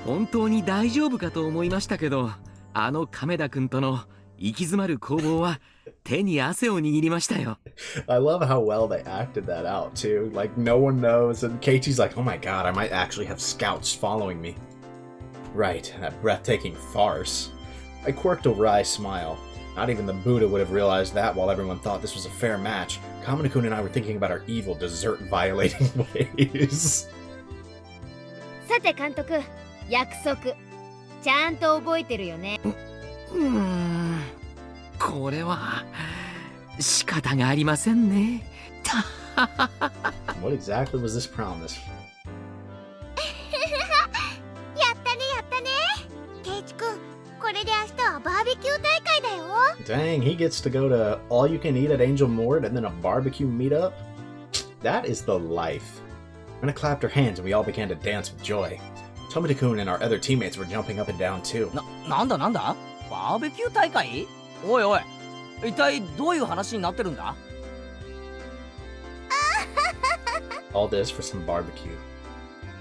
本当に大丈夫かと思いましたけど、あの亀田くんとの行き詰まる攻防は手に汗を握りましたよ。I love how well they acted that out too. Like no one knows, and Keiichi's like, "Oh my god, I might actually have scouts following me." Right, that breathtaking farce. I quirked a wry smile. Not even the Buddha would have realized that while everyone thought this was a fair match. Kamada-kun and I were thinking about our evil, dessert-violating ways. さて監督、約束ちゃんと覚えてるよね。これは仕方がありませんね。What exactly was this promise? やったねやったね。ケイチくん Dang, he gets to go to all you can eat at Angel Mort and then a barbecue meetup? That is the life. Rena clapped her hands and we all began to dance with joy. Tomita-kun and our other teammates were jumping up and down too. なんだバーベキュー大会？おいおい、一体どういう話になってるんだ？ All this for some barbecue.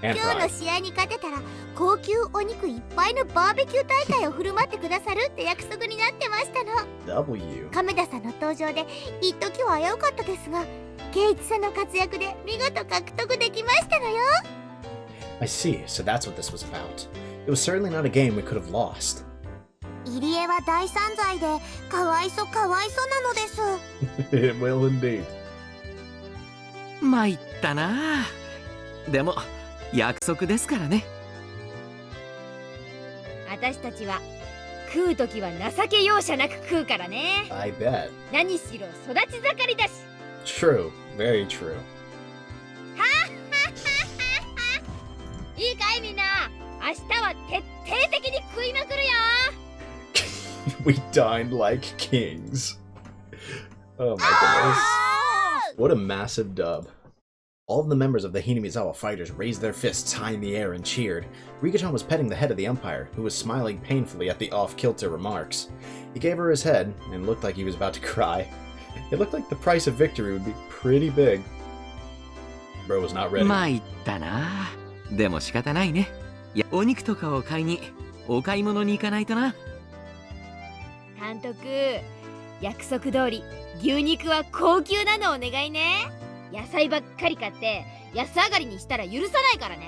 And 今日の pride. 試合に勝てたら高級お肉いっぱいのバーベキュー大会を振る舞ってくださるって約束になってましたの。 W. 亀田さんの登場で一時は危うかったですが、圭一さんの活躍で見事獲得できましたのよ。 I see, so that's what this was about. It was certainly not a game we could have lost. 入江は大散財でかわいそなのです。 It will indeed. 参ったな。でも約束ですからね。私たちは食うときは情け容赦なく食うからね。 I bet. 何しろ育ち盛りだし。 True, very true. いいかいみんな、明日は徹底的に食いまくるよ。 We dined like kings. Oh my goodness. What a massive dub. All of the members of the Hinimizawa fighters raised their fists high in the air and cheered. Rika-chan was petting the head of the umpire, who was smiling painfully at the off-kilter remarks. He gave her his head and looked like he was about to cry. It looked like the price of victory would be pretty big. Bro was not ready. 参ったな。でも仕方ないね。いや、お肉とかを買いにお買い物に行かないとな。監督、約束通り牛肉は高級なのお願いね。野菜ばっかり買って安上がりにしたら許さないからね。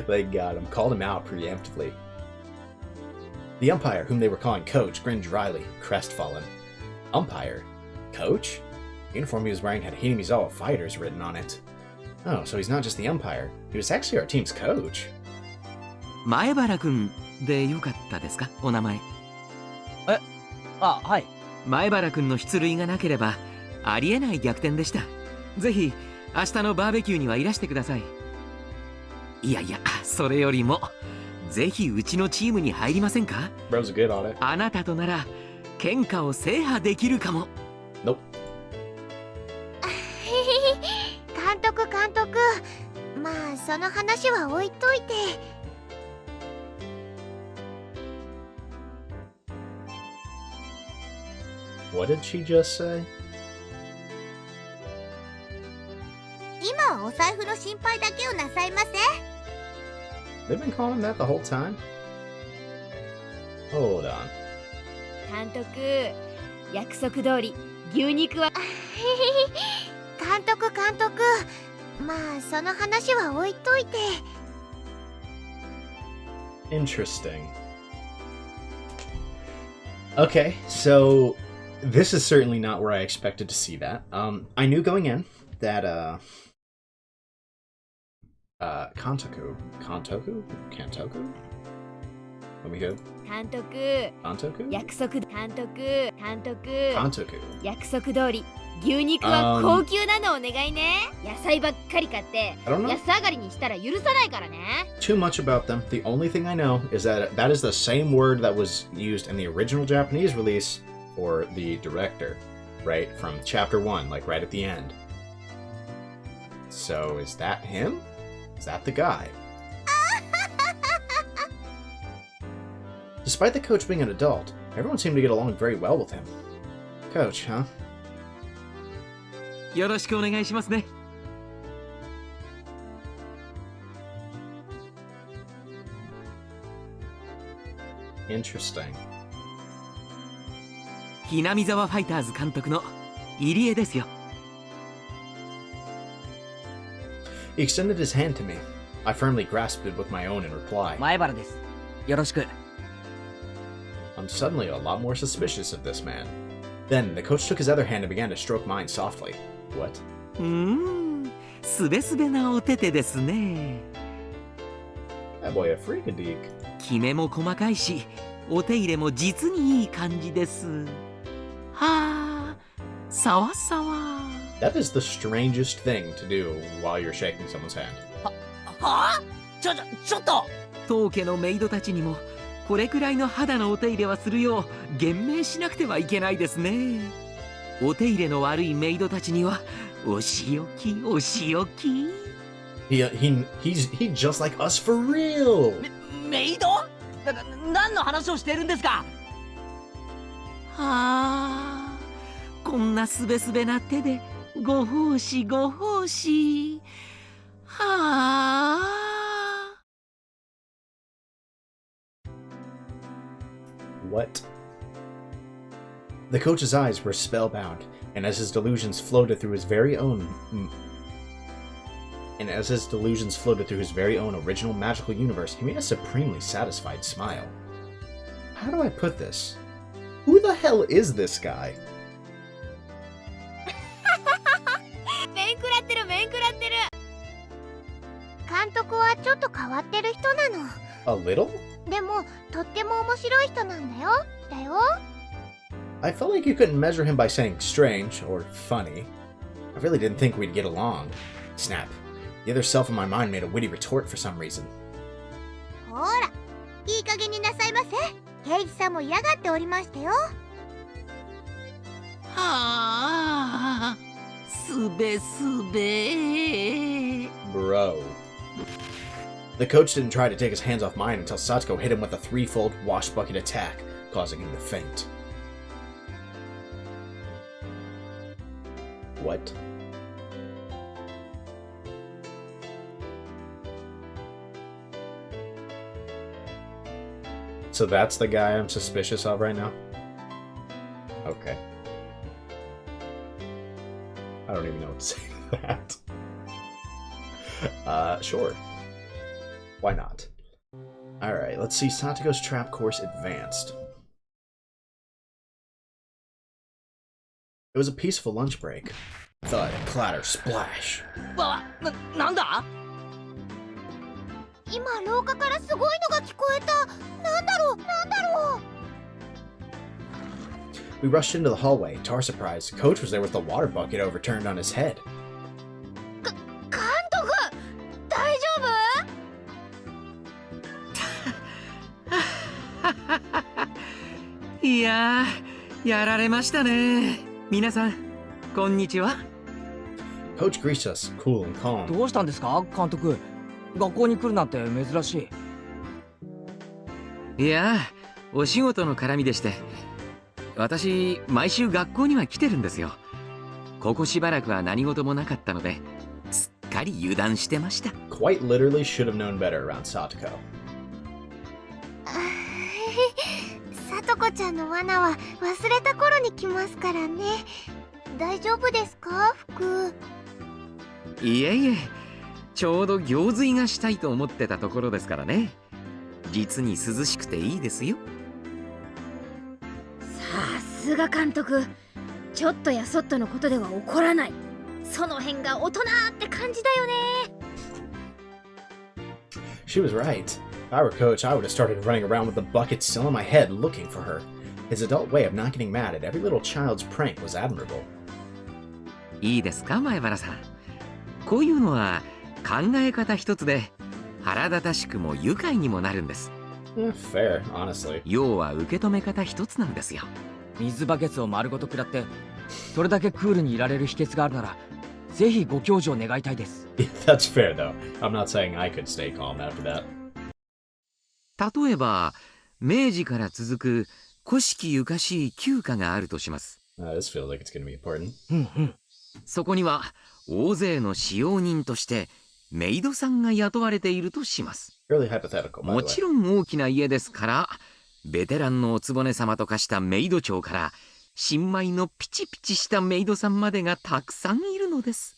They got him, called him out preemptively. The umpire, whom they were calling Coach, grinned dryly, crestfallen. Umpire? Coach? The uniform he was wearing had Hinimizawa Fighters written on it. Oh, so he's not just the umpire. He was actually our team's coach. 前原くんでよかったですか、お名前。あ、はい。前原くんの出塁がなければありえない逆転でした。ぜひ明日のバーベキューにはいらしてください。いやいや、それよりもぜひうちのチームに入りませんか？ Bro's good on it. あなたとなら喧嘩を制覇できるかも。 Nope. 監督、まあその話は置いといて。What did she just say? 今はお財布の心配だけをなさいませ。 They've been calling him that the whole time? Hold on. 監督、約束通り牛肉は。監督、まあその話は置いといて。 Interesting. Okay, so this is certainly not where I expected to see that. I knew going in that Kantoku? Let me go. 監督、 Kantoku? 約束、監督、 Kantoku. 約束通り牛肉は高級なのお願いね。野菜ばっかり買って I don't know 安上がりにしたら許さないからね。 too much about them. The only thing I know is that that is the same word that was used in the original Japanese release for the director, right? From chapter 1, like right at the end. So is that him? Is that the guy? Despite the coach being an adult, everyone seemed to get along very well with him. Coach, huh? よろしくお願いしますね。Interesting. ひなみざわファイターズ監督の入江ですよ。He extended his hand to me. I firmly grasped it with my own in reply. 前原です。よろしく。I'm suddenly a lot more suspicious of this man. Then the coach took his other hand and began to stroke mine softly. What? すべすべなお手々ですね。That boy a freakadeek. きめも細かいし、お手入れも実にいい感じです。はあ、さわさわ。That is the strangest thing to do while you're shaking someone's hand. はあ？ちょっと！当家のメイドたちにもこれくらいの肌のお手入れはするよう厳命しなくてはいけないですね。お手入れの悪いメイドたちにはお仕置きお仕置き。He's just like us for real. メイド？何の話をしてるんですか？はあ、こんなすべすべな手でご奉仕ご奉仕。はあ。What? The coach's eyes were spellbound, and as his delusions floated through his very own original magical universe, he made a supremely satisfied smile. How do I put this? Who the hell is this guy? 面食らってる面食らってる。監督はちょっと変わってる人なの。 A little? でもとっても面白い人なんだよ。I felt like you couldn't measure him by saying strange or funny. I really didn't think we'd get along. Snap. The other self in my mind made a witty retort for some reason. ほら、いい加減になさいませ。ケイチさんも嫌がっておりましたよ。はあ、すべすべ。 Bro. The coach didn't try to take his hands off mine until Satoko hit him with a threefold wash bucket attack, causing him to faint. What? So that's the guy I'm suspicious of right now? Okay. I don't even know what to say to that. Sure. Why not? Alright, let's see Satoko's trap course advanced. It was a peaceful lunch break. Thud, clatter, splash. なんだ？今廊下からすごいのが聞こえた。なんだろう。 We rushed into the hallway. To our surprise, Coach was there with the water bucket overturned on his head. 監督、大丈夫？いやー、やられましたね。皆さん、こんにちは。Coach greeted us, cool and calm. どうしたんですか、監督？学校に来るなんて珍しい。いやー、お仕事の絡みでして。私、毎週学校には来てるんですよ。ここしばらくは何事もなかったので、すっかり油断してました。Quite literally should have known better around Satoko. さとこちゃんの罠は忘れた頃に来ますからね。大丈夫ですか、服？いえいえ、ちょうど行水がしたいと思ってたところですからね。実に涼しくていいですよ。さすが監督、ちょっとやそっとのことでは怒らない。その辺が大人って感じだよね。 She was right. If I were Coach, I would have started running around with the bucket still in my head looking for her. His adult way of not getting mad at every little child's prank was admirable. いいですか、前原さん。こういうのは考え方一つで腹立たしくも愉快にもなるんです。Fair, honestly. 要は受け止め方一つなんですよ。水バケツを丸ごと食らってそれだけクールにいられる秘訣があるならぜひご教授を願いたいです。That's fair though. I'm not saying I could stay calm after that. 例えば明治から続く古式ゆかしい旧家があるとします。This feels like it's going to be important. そこには大勢の使用人としてメイドさんが雇われているとします。Fairly hypothetical, by the way. もちろん大きな家ですからベテランのおつぼね様と化したメイド長から新米のピチピチしたメイドさんまでがたくさんいるのです。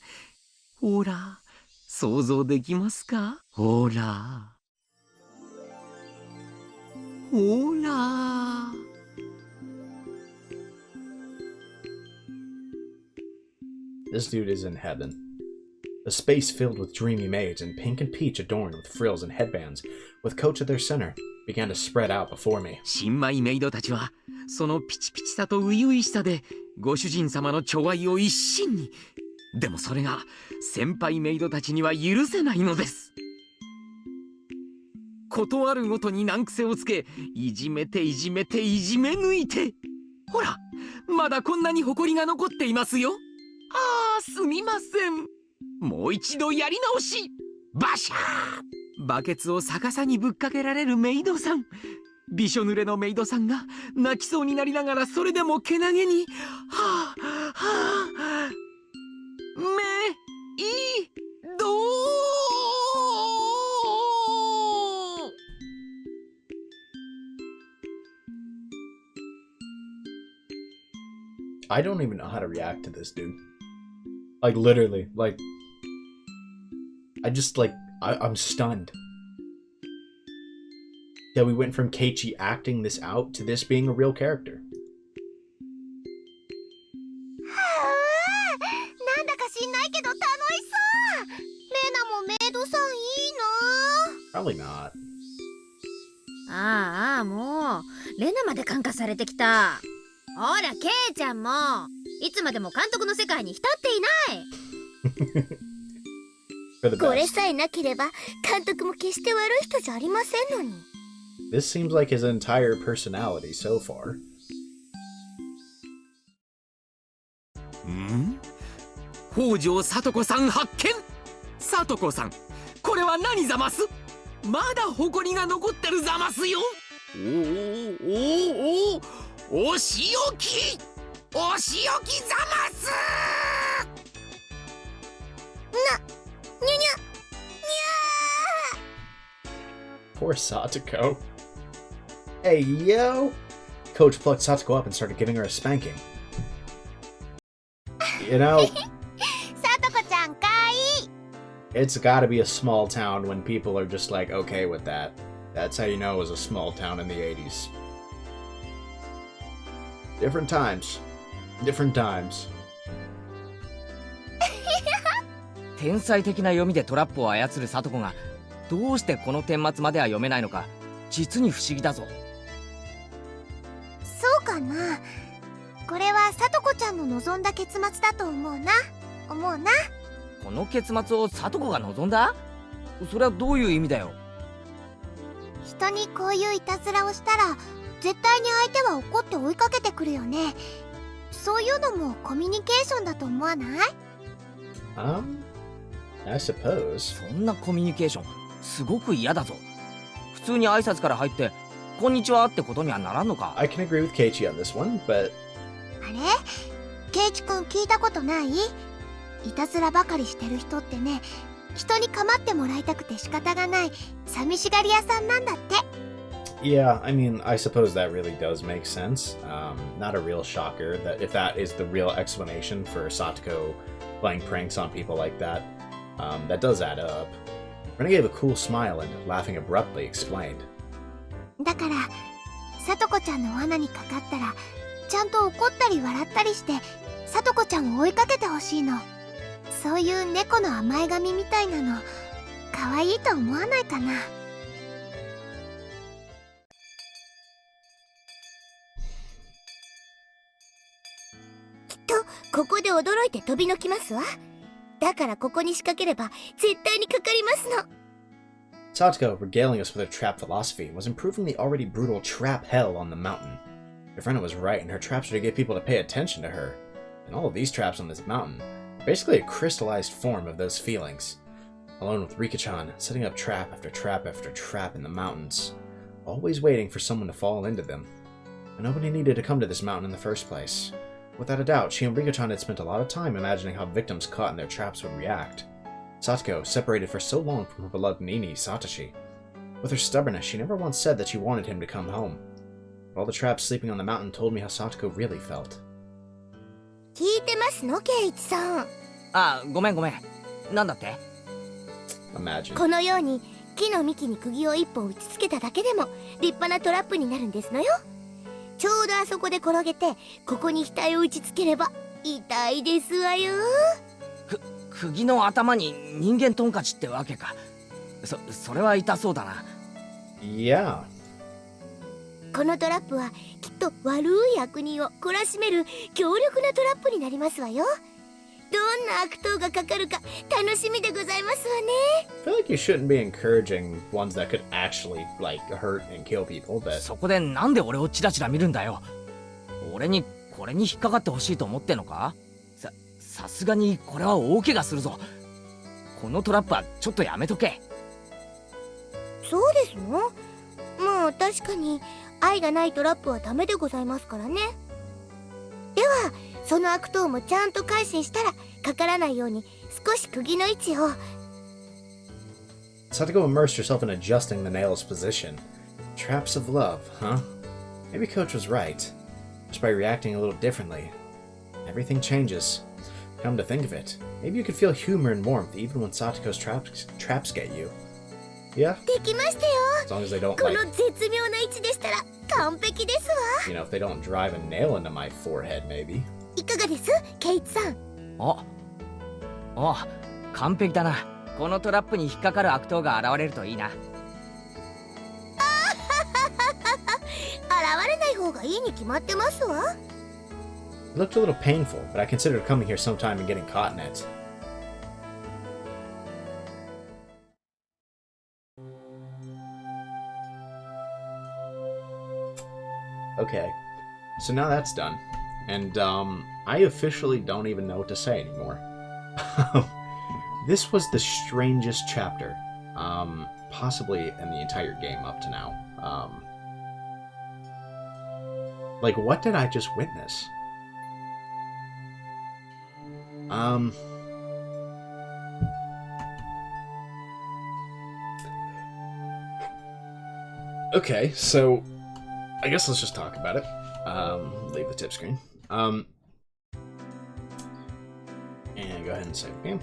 ほら、想像できますか？ほら。ほら。This dude is in heaven. A space filled with dreamy maids in pink and peach adorned with frills and headbands, with Coach at their center, began to spread out before me. 新米メイドたちはそのピチピチさと初々しさでご主人様の寵愛を一身に。でもそれが先輩メイドたちには許せないのです。ことあるごとに難癖をつけ、いじめていじめていじめ抜いて、ほらまだこんなに埃が残っていますよ。あー、すみません。もう一度やり直し。バシャー。バケツを逆さにぶっかけられるメイドさん。びしょ濡れのメイドさんが泣きそうになりながら、それでもけなげに「はあはあメイドー」。I don't even know how to react to this, dude. Like, literally, like, I just, like, I'm stunned. Yeah, we went from Keichi acting this out to this being a real character. なんだか知んないけど楽しそう。レナもメイドさんいいな。 Probably not. ああ、もうレナまで感化されてきた。ほらケイちゃんもいつまでも監督の世界に浸っていない。これさえなければ監督も決して悪い人じゃありませんのに。This seems like his entire personality so far. 北条さと子さん発見。さと子さん、これは何ざます？まだ埃が残ってるざますよ。お仕置きざますにゃにゃにゃ。 Poor Satoko. Hey, yo! Coach plucked Satoko up and started giving her a spanking. You know, さとこちゃんかい。 it's gotta be a small town when people are just like okay with that. That's how you know it was a small town in the 80s. Different times. Different times. 天才的な読みでトラップを操るサトコがどうしてこの顛末までは読めないのか、実に不思議だぞ。そうかな。これはさとこちゃんの望んだ結末だと思うな。この結末をサトコが望んだ？それはどういう意味だよ。人にこういういたずらをしたら絶対に相手は怒って追いかけてくるよね。そういうのもコミュニケーションだと思わない？ I suppose. そんなコミュニケーションすごく嫌だぞ。普通に挨拶から入ってこんにちはってことにはならんのか。 I can agree with Keiichi on this one, but あれ？ケイチくん聞いたことない？いたずらばかりしてる人ってね、人に構ってもらいたくて仕方がない寂しがり屋さんなんだって。 yeah, I mean, I suppose that really does make sense. Not a real shocker that if that is the real explanation for Satoko playing pranks on people like that, that does add up. Rena gave a cool smile and, laughing abruptly, explained. だからさとこちゃんの罠にかかったらちゃんと怒ったり笑ったりしてさとこちゃんを追いかけてほしいの。そういう猫の甘え髪みたいなの可愛いと思わないかな。きっとここで驚いて飛びのきますわ。だからここに仕掛ければ絶対にかかりますの。 Satoko, regaling us with her trap philosophy, was improving the already brutal trap hell on the mountain. If Rena was right, and her traps were to get people to pay attention to her, and all of these traps on this mountain are basically a crystallized form of those feelings. Alone with Rika-chan, setting up trap after trap after trap in the mountains, always waiting for someone to fall into them. And nobody needed to come to this mountain in the first place. Without a doubt, she and Rika-chan had spent a lot of time imagining how victims caught in their traps would react. Satoko, separated for so long from her beloved Nini, Satoshi. With her stubbornness, she never once said that she wanted him to come home. But all the traps sleeping on the mountain told me how Satoko really felt. 聞いてますの、ケイチさん。あ、ごめん。なんだって？ Imagine. このように木の幹に釘を一本打ちつけただけでも立派なトラップになるんですのよ。ちょうどあそこで転げてここに額を打ちつければ痛いですわよ。釘の頭に人間トンカチってわけか。それは痛そうだな。Yeah. このトラップはきっと悪い悪人を懲らしめる強力なトラップになりますわよ。どんな悪党がかかるか楽しみでございますわね。 I feel like you shouldn't be encouraging ones that could actually, like, hurt and kill people, but... そこでなんで俺をチラチラ見るんだよ。俺にこれに引っかかってほしいと思ってんのか？さすがにこれは大怪我するぞ。このトラップはちょっとやめとけ。そうですの？まあ確かに愛がないトラップはダメでございますからね。ではその悪党もちゃんと改心したらかからないように少し釘の位置を。 Satoko immersed herself in adjusting the nail's position. Traps of love, huh? Maybe Coach was right. Just by reacting a little differently, everything changes. Come to think of it, maybe you could feel humor and warmth even when Satoko's traps get you. Yeah? できましたよ。 As long as they don't, こ like, の絶妙な位置でしたら完璧ですわ。 you know, if they don't drive a nail into my forehead, maybe. いかがですケイチさん？あ、完璧だな。このトラップに引っかかる悪党が現れるといいな。現れない方がいいに決まってますわ。 It looked a little painful, but I considered coming here sometime and getting caught in it. Okay, so now that's done. And, I officially don't even know what to say anymore. This was the strangest chapter, possibly in the entire game up to now. Like, what did I just witness? Okay, so I guess let's just talk about it. Leave the tip screen. And go ahead and save the game.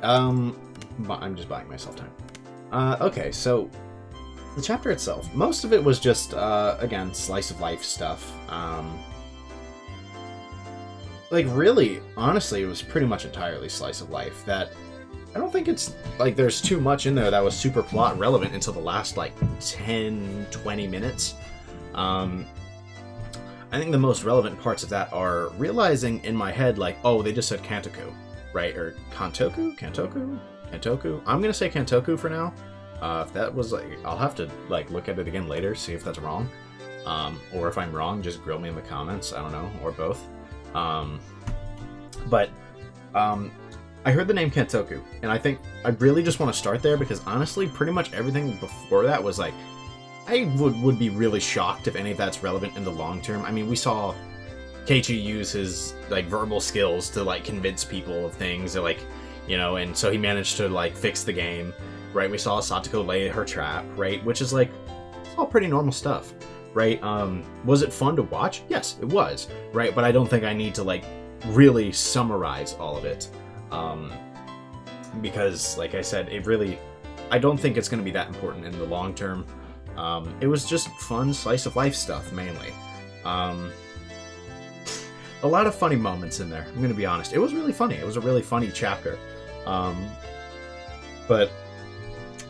I'm just buying myself time. Okay, so the chapter itself, most of it was just, again, slice of life stuff. Like, really, honestly, it was pretty much entirely slice of life. That I don't think it's, like, there's too much in there that was super plot relevant until the last, like, 10, 20 minutes. I think the most relevant parts of that are realizing in my head, like, oh, they just said Kantoku, right? Or Kantoku? I'm gonna say Kantoku for now. If that was, like, I'll have to, like, look at it again later, see if that's wrong. Or if I'm wrong, just grill me in the comments, I don't know, or both. But I heard the name Kantoku, and I think I really just want to start there because honestly, pretty much everything before that was like, I would be really shocked if any of that's relevant in the long term. I mean, we saw Keichi use his, like, verbal skills to, like, convince people of things, or, like, you know, and so he managed to, like, fix the game, right? We saw Satoko lay her trap, right? Which is, like, it's all pretty normal stuff, right? Was it fun to watch? Yes, it was, right? But I don't think I need to, like, really summarize all of it, because, like I said, it really, I don't think it's going to be that important in the long term. It was just fun slice of life stuff, mainly. A lot of funny moments in there, I'm going to be honest. It was really funny. It was a really funny chapter. But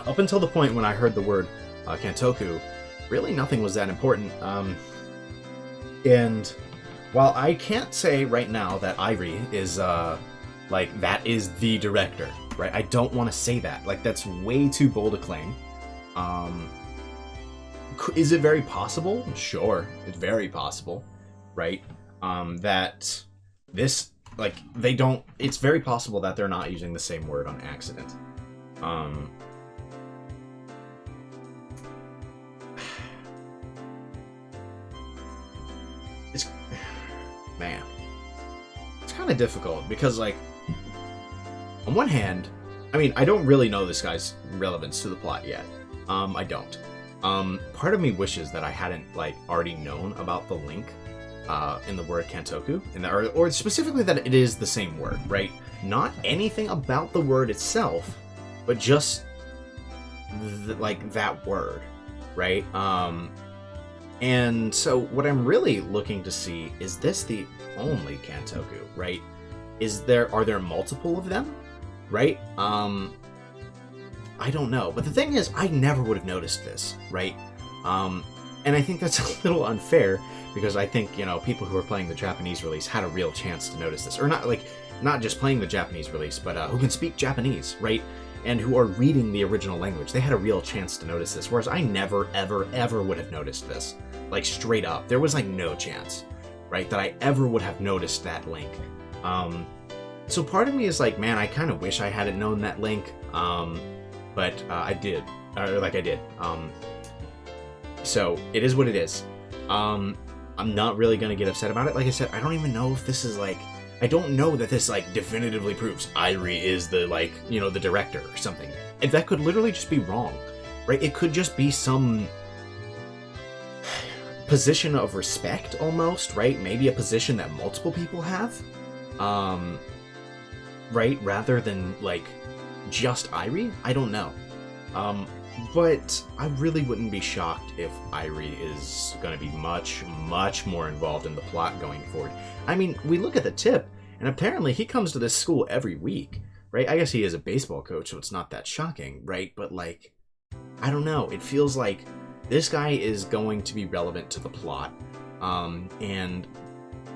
up until the point when I heard the word Kantoku, really nothing was that important. And while I can't say right now that Irie is, like, that is the director, right? I don't want to say that. Like, that's way too bold a claim. Is it very possible? Sure, it's very possible, right? That this, like, they don't, it's very possible that they're not using the same word on accident. It's, man, it's kind of difficult because, like, on one hand, I mean, I don't really know this guy's relevance to the plot yet. I don't. Part of me wishes that I hadn't, like, already known about the link in the word Kantoku, or specifically that it is the same word, right? Not anything about the word itself, but just like that word, right? And so what I'm really looking to see, is this the only Kantoku, right? Are there multiple of them, right? I don't know, but the thing is, I never would have noticed this, right? And I think that's a little unfair, because I think, you know, people who are playing the Japanese release had a real chance to notice this. Or not, like, not just playing the Japanese release, but who can speak Japanese, right? And who are reading the original language. They had a real chance to notice this, whereas I never, ever, ever would have noticed this. Like, straight up. There was, like, no chance, right, that I ever would have noticed that link. So part of me is like, man, I kind of wish I hadn't known that link, but I did. I did. So, it is what it is. I'm not really going to get upset about it. Like I said, I don't even know if this is, like... I don't know that this, like, definitively proves Irie is the, like, you know, the director or something. And that could literally just be wrong, right? It could just be some position of respect, almost, right? Maybe a position that multiple people have, right? Rather than, like, just Irie? I don't know. But I really wouldn't be shocked if Irie is going to be much, much more involved in the plot going forward. I mean, we look at the tip, and apparently he comes to this school every week, right? I guess he is a baseball coach, so it's not that shocking, right? But, like, I don't know. It feels like this guy is going to be relevant to the plot. And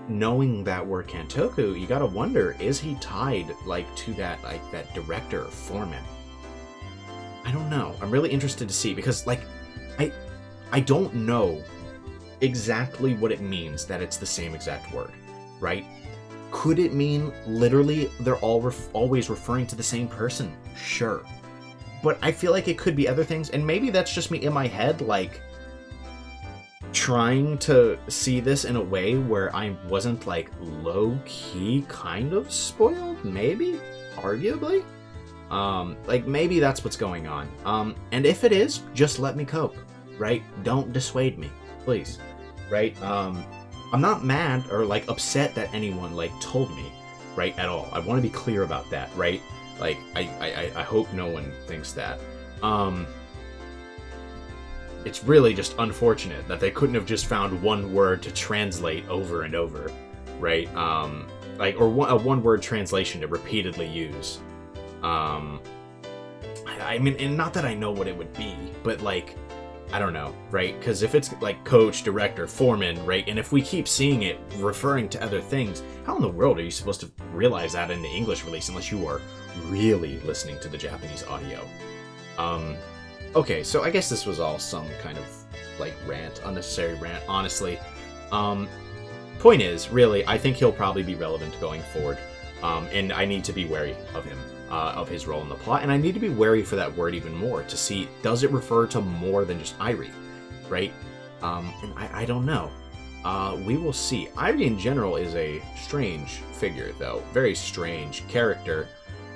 knowing that we're Kantoku, you gotta wonder, is he tied, like, to that, like, that director, Foreman? I don't know. I'm really interested to see, because, like, I don't know exactly what it means that it's the same exact word, right? Could it mean literally they're all always referring to the same person? Sure. But I feel like it could be other things, and maybe that's just me in my head, like, trying to see this in a way where I wasn't, like, low-key kind of spoiled? Maybe? Arguably? Like, maybe that's what's going on. And if it is, just let me cope, right? Don't dissuade me, please, right? I'm not mad or, like, upset that anyone, like, told me, right, at all. I want to be clear about that, right? Like, I hope no one thinks that. It's really just unfortunate that they couldn't have just found one word to translate over and over, right? Like, or a one-word translation to repeatedly use. I mean, and not that I know what it would be, but, like, I don't know, right? Because if it's, like, coach, director, foreman, right, and if we keep seeing it referring to other things, how in the world are you supposed to realize that in the English release unless you are really listening to the Japanese audio? Okay, so I guess this was all some kind of, like, rant, unnecessary rant, honestly. Point is, really, I think he'll probably be relevant going forward, and I need to be wary of him. Of his role in the plot, and I need to be wary for that word even more to see, does it refer to more than just Irie, right? And I don't know. We will see. Irie in general is a strange figure, though. Very strange character,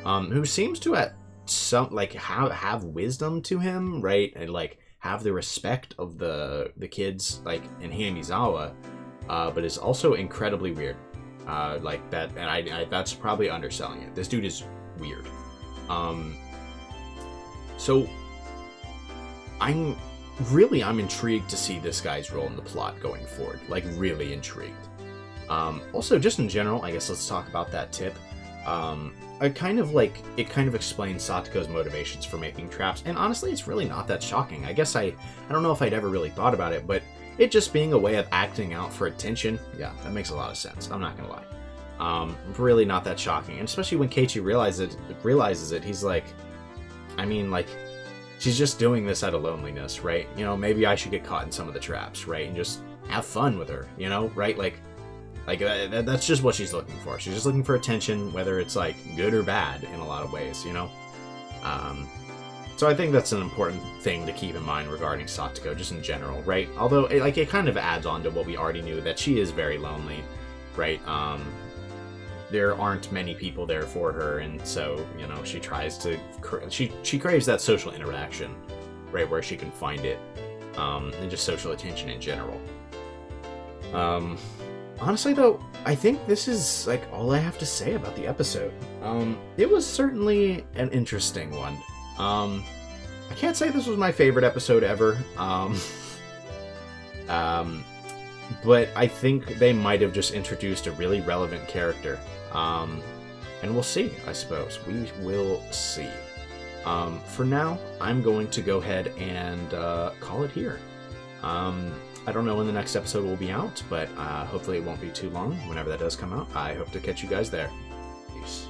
who seems to at some, like, have wisdom to him, right? And, like, have the respect of the kids, like, in Hinimizawa, but is also incredibly weird. Like that, and I that's probably underselling it. This dude is weird. So I'm intrigued to see this guy's role in the plot going forward. Like, really intrigued. Also, just in general, I guess let's talk about that tip. It kind of explains Satoko's motivations for making traps, and honestly, it's really not that shocking. I guess I don't know if I'd ever really thought about it, but it just being a way of acting out for attention, yeah, that makes a lot of sense. I'm not gonna lie. Really not that shocking, and especially when Keichi realizes it, he's like, I mean, like, she's just doing this out of loneliness, right? You know, maybe I should get caught in some of the traps, right? And just have fun with her, you know, right? Like that's just what she's looking for. She's just looking for attention, whether it's, like, good or bad in a lot of ways, you know? So I think that's an important thing to keep in mind regarding Satoko, just in general, right? Although, it kind of adds on to what we already knew, that she is very lonely, right? There aren't many people there for her, and so, you know, she tries to... She craves that social interaction, right, where she can find it, and just social attention in general. Honestly, though, I think this is, like, all I have to say about the episode. It was certainly an interesting one. I can't say this was my favorite episode ever, but I think they might have just introduced a really relevant character. And we'll see, I suppose. We will see. For now, I'm going to go ahead and call it here. I don't know when the next episode will be out, but hopefully it won't be too long. Whenever that does come out, I hope to catch you guys there. Peace. use.